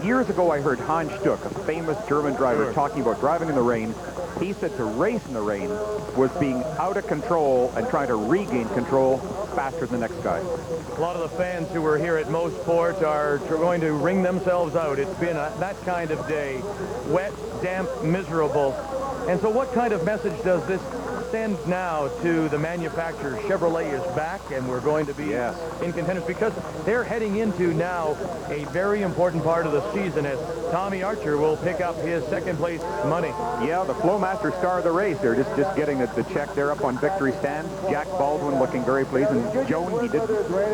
Years ago, I heard Hans Stuck, a famous German driver, talking about driving in the rain. He said to race in the rain was being out of control and trying to regain control faster than the next guy. A lot of the fans who were here at Motorsports are going to wring themselves out. It's been that kind of day. Wet, damp, miserable. And so what kind of message does this send now to the manufacturer? Chevrolet is back, and we're going to be in contenders because they're heading into now a very important part of the season as Tommy Archer will pick up his second-place money. Yeah, the Flowmaster star of the race. They're just getting the check there up on victory stand. Jack Baldwin looking very pleased. And Joan, he did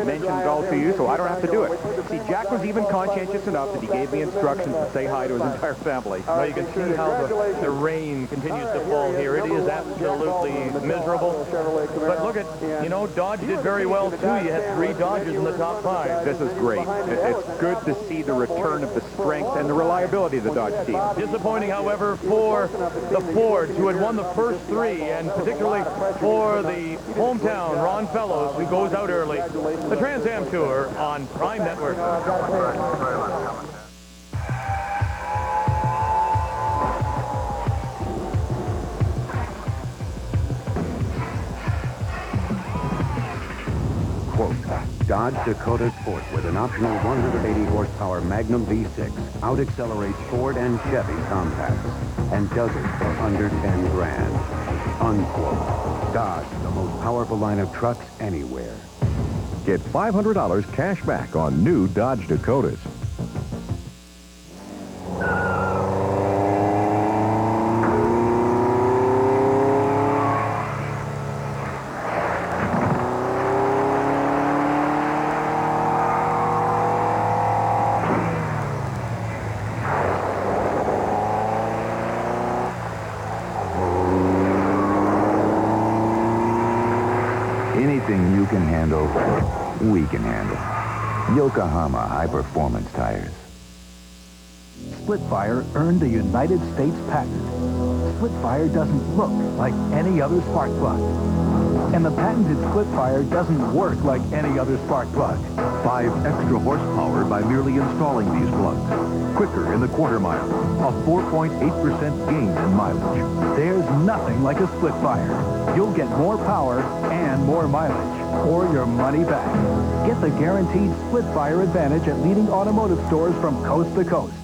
mention it all to you, so I don't have to do it. See, Jack was even conscientious enough that he gave me instructions to say hi to his entire family. Well, you can see how the rain continues to fall here. It is absolutely miserable. But look at, you know, Dodge did very well, too. You had 3 Dodges in the top 5. This is great. It's good to see the return of the strength and the reliability of the Dodge team. Disappointing, however, for the Fords, who had won the first 3, and particularly for the hometown, Ron Fellows, who goes out early. The Trans Am Tour on Prime Network. Quote, Dodge Dakota Sport with an optional 180 horsepower Magnum V6 out-accelerates Ford and Chevy compacts and does it for under 10 grand. Unquote. Dodge, the most powerful line of trucks anywhere. Get $500 cash back on new Dodge Dakotas. Anything you can handle, we can handle. Yokohama high-performance tires. Splitfire earned the United States patent. Splitfire doesn't look like any other spark plug. And the patented Splitfire doesn't work like any other spark plug. 5 extra horsepower by merely installing these plugs. Quicker in the quarter mile. A 4.8% gain in mileage. There's nothing like a Splitfire. You'll get more power and more mileage, or your money back. Get the guaranteed Splitfire advantage at leading automotive stores from coast to coast.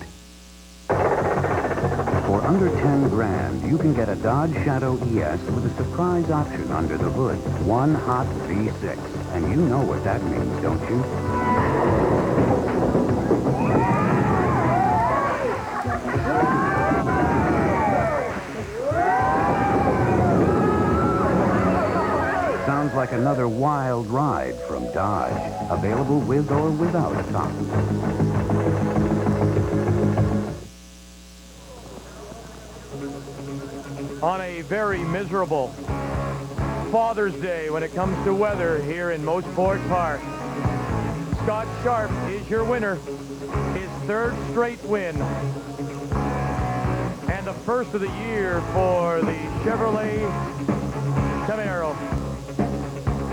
For under 10 grand, you can get a Dodge Shadow ES with a surprise option under the hood. One hot V6. And you know what that means, don't you? Sounds like another wild ride from Dodge. Available with or without a top. On a very miserable Father's Day when it comes to weather here in Motorsports Park, Scott Sharp is your winner. His 3rd straight win. And the first of the year for the Chevrolet Camaro.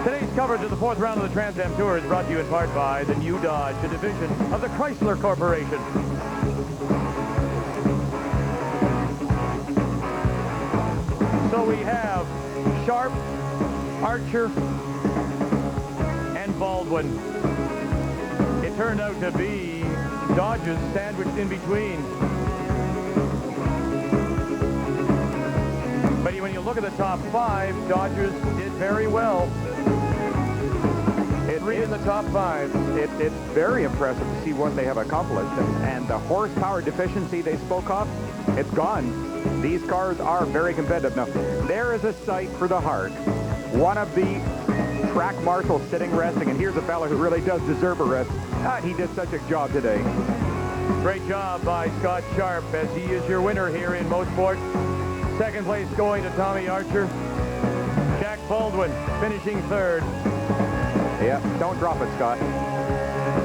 Today's coverage of the 4th round of the Trans Am Tour is brought to you in part by the new Dodge, a division of the Chrysler Corporation. So we have Sharp, Archer, and Baldwin. It turned out to be Dodges sandwiched in between. But when you look at the top 5, Dodgers did very well. Three in the top 5. It's very impressive to see what they have accomplished. And the horsepower deficiency they spoke of, it's gone. These cars are very competitive. Now, there is a sight for the heart. One of the track marshals sitting resting, and here's a fellow who really does deserve a rest. He did such a job today. Great job by Scott Sharp, as he is your winner here in Motorsports. Second place going to Tommy Archer. Jack Baldwin finishing third. Yeah, don't drop it, Scott.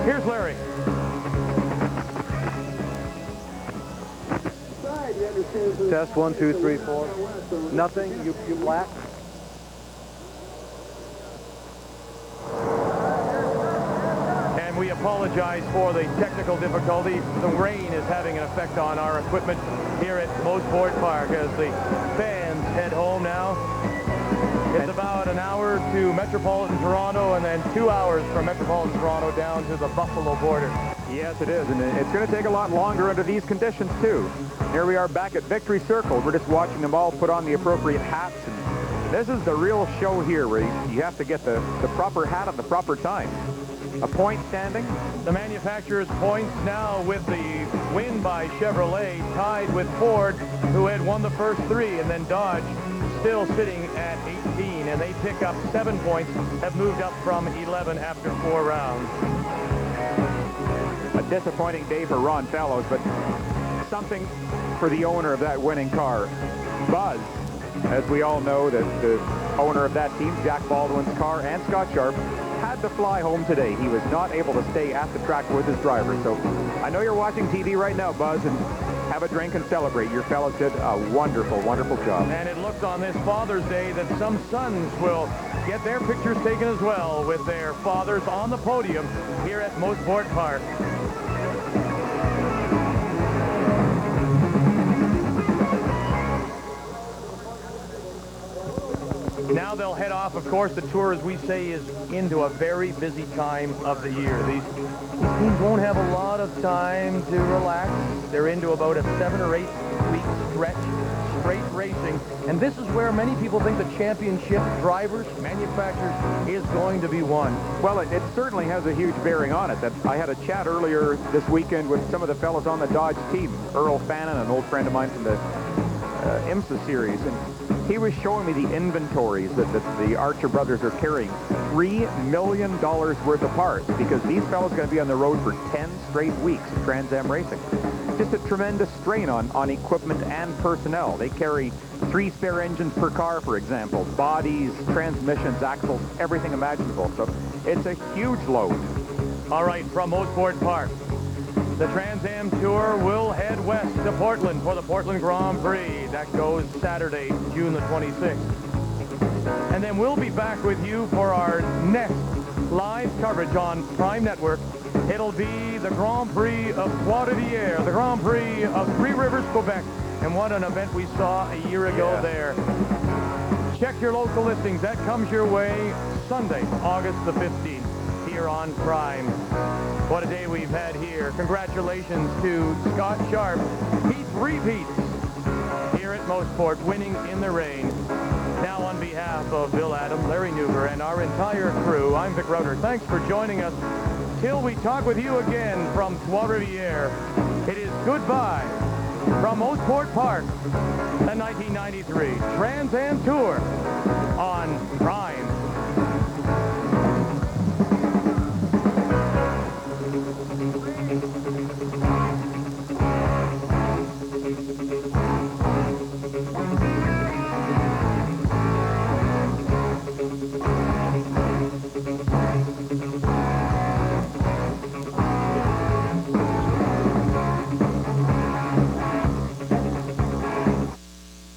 Here's Larry. Test 1, 2, 3, 4. Nothing. You black. And we apologize for the technical difficulty. The rain is having an effect on our equipment here at Motorsport Park as the fans head home now. It's about an hour to Metropolitan Toronto and then 2 hours from Metropolitan Toronto down to the Buffalo border. Yes, it is, and it's going to take a lot longer under these conditions, too. Here we are back at Victory Circle. We're just watching them all put on the appropriate hats, and this is the real show here, where you have to get the proper hat at the proper time. A point standing. The manufacturer's points now with the win by Chevrolet, tied with Ford, who had won the first 3, and then Dodge still sitting at 18, and they pick up 7 points, have moved up from 11 after 4 rounds. A disappointing day for Ron Fellows, but something for the owner of that winning car. Buzz, as we all know, that the owner of that team, Jack Baldwin's car, and Scott Sharp, had to fly home today. He was not able to stay at the track with his driver. So I know you're watching TV right now, Buzz, and have a drink and celebrate. Your fellows did a wonderful, wonderful job. And it looks on this Father's Day that some sons will get their pictures taken as well with their fathers on the podium here at Motorsport Park. Now they'll head off. Of course, the tour, as we say, is into a very busy time of the year. These teams won't have a lot of time to relax. They're into about a 7 or 8 week stretch, straight racing. And this is where many people think the championship drivers, manufacturers, is going to be won. Well, it certainly has a huge bearing on it. I had a chat earlier this weekend with some of the fellows on the Dodge team. Earl Fannin, an old friend of mine from the IMSA series, and he was showing me the inventories that the Archer brothers are carrying. $3 million worth of parts, because these fellows are going to be on the road for 10 straight weeks of Trans Am racing. Just a tremendous strain on equipment and personnel. They carry 3 spare engines per car, for example, bodies, transmissions, axles, everything imaginable. So it's a huge load. All right, from Motorsport Park, the Trans Am Tour will head west to Portland for the Portland Grand Prix. That goes Saturday, June the 26th. And then we'll be back with you for our next live coverage on Prime Network. It'll be the Grand Prix of Trois-Rivières, the Grand Prix of Three Rivers, Quebec. And what an event we saw a year ago there. Check your local listings. That comes your way Sunday, August the 15th, here on Prime. What a day we've had here. Congratulations to Scott Sharp. He repeats here at Motorsport, winning in the rain. Now on behalf of Bill Adam, Larry Newber, and our entire crew, I'm Vic Roeder. Thanks for joining us. Till we talk with you again from Trois-Rivières, it is goodbye from Motorsport Park, the 1993 Trans Am Tour.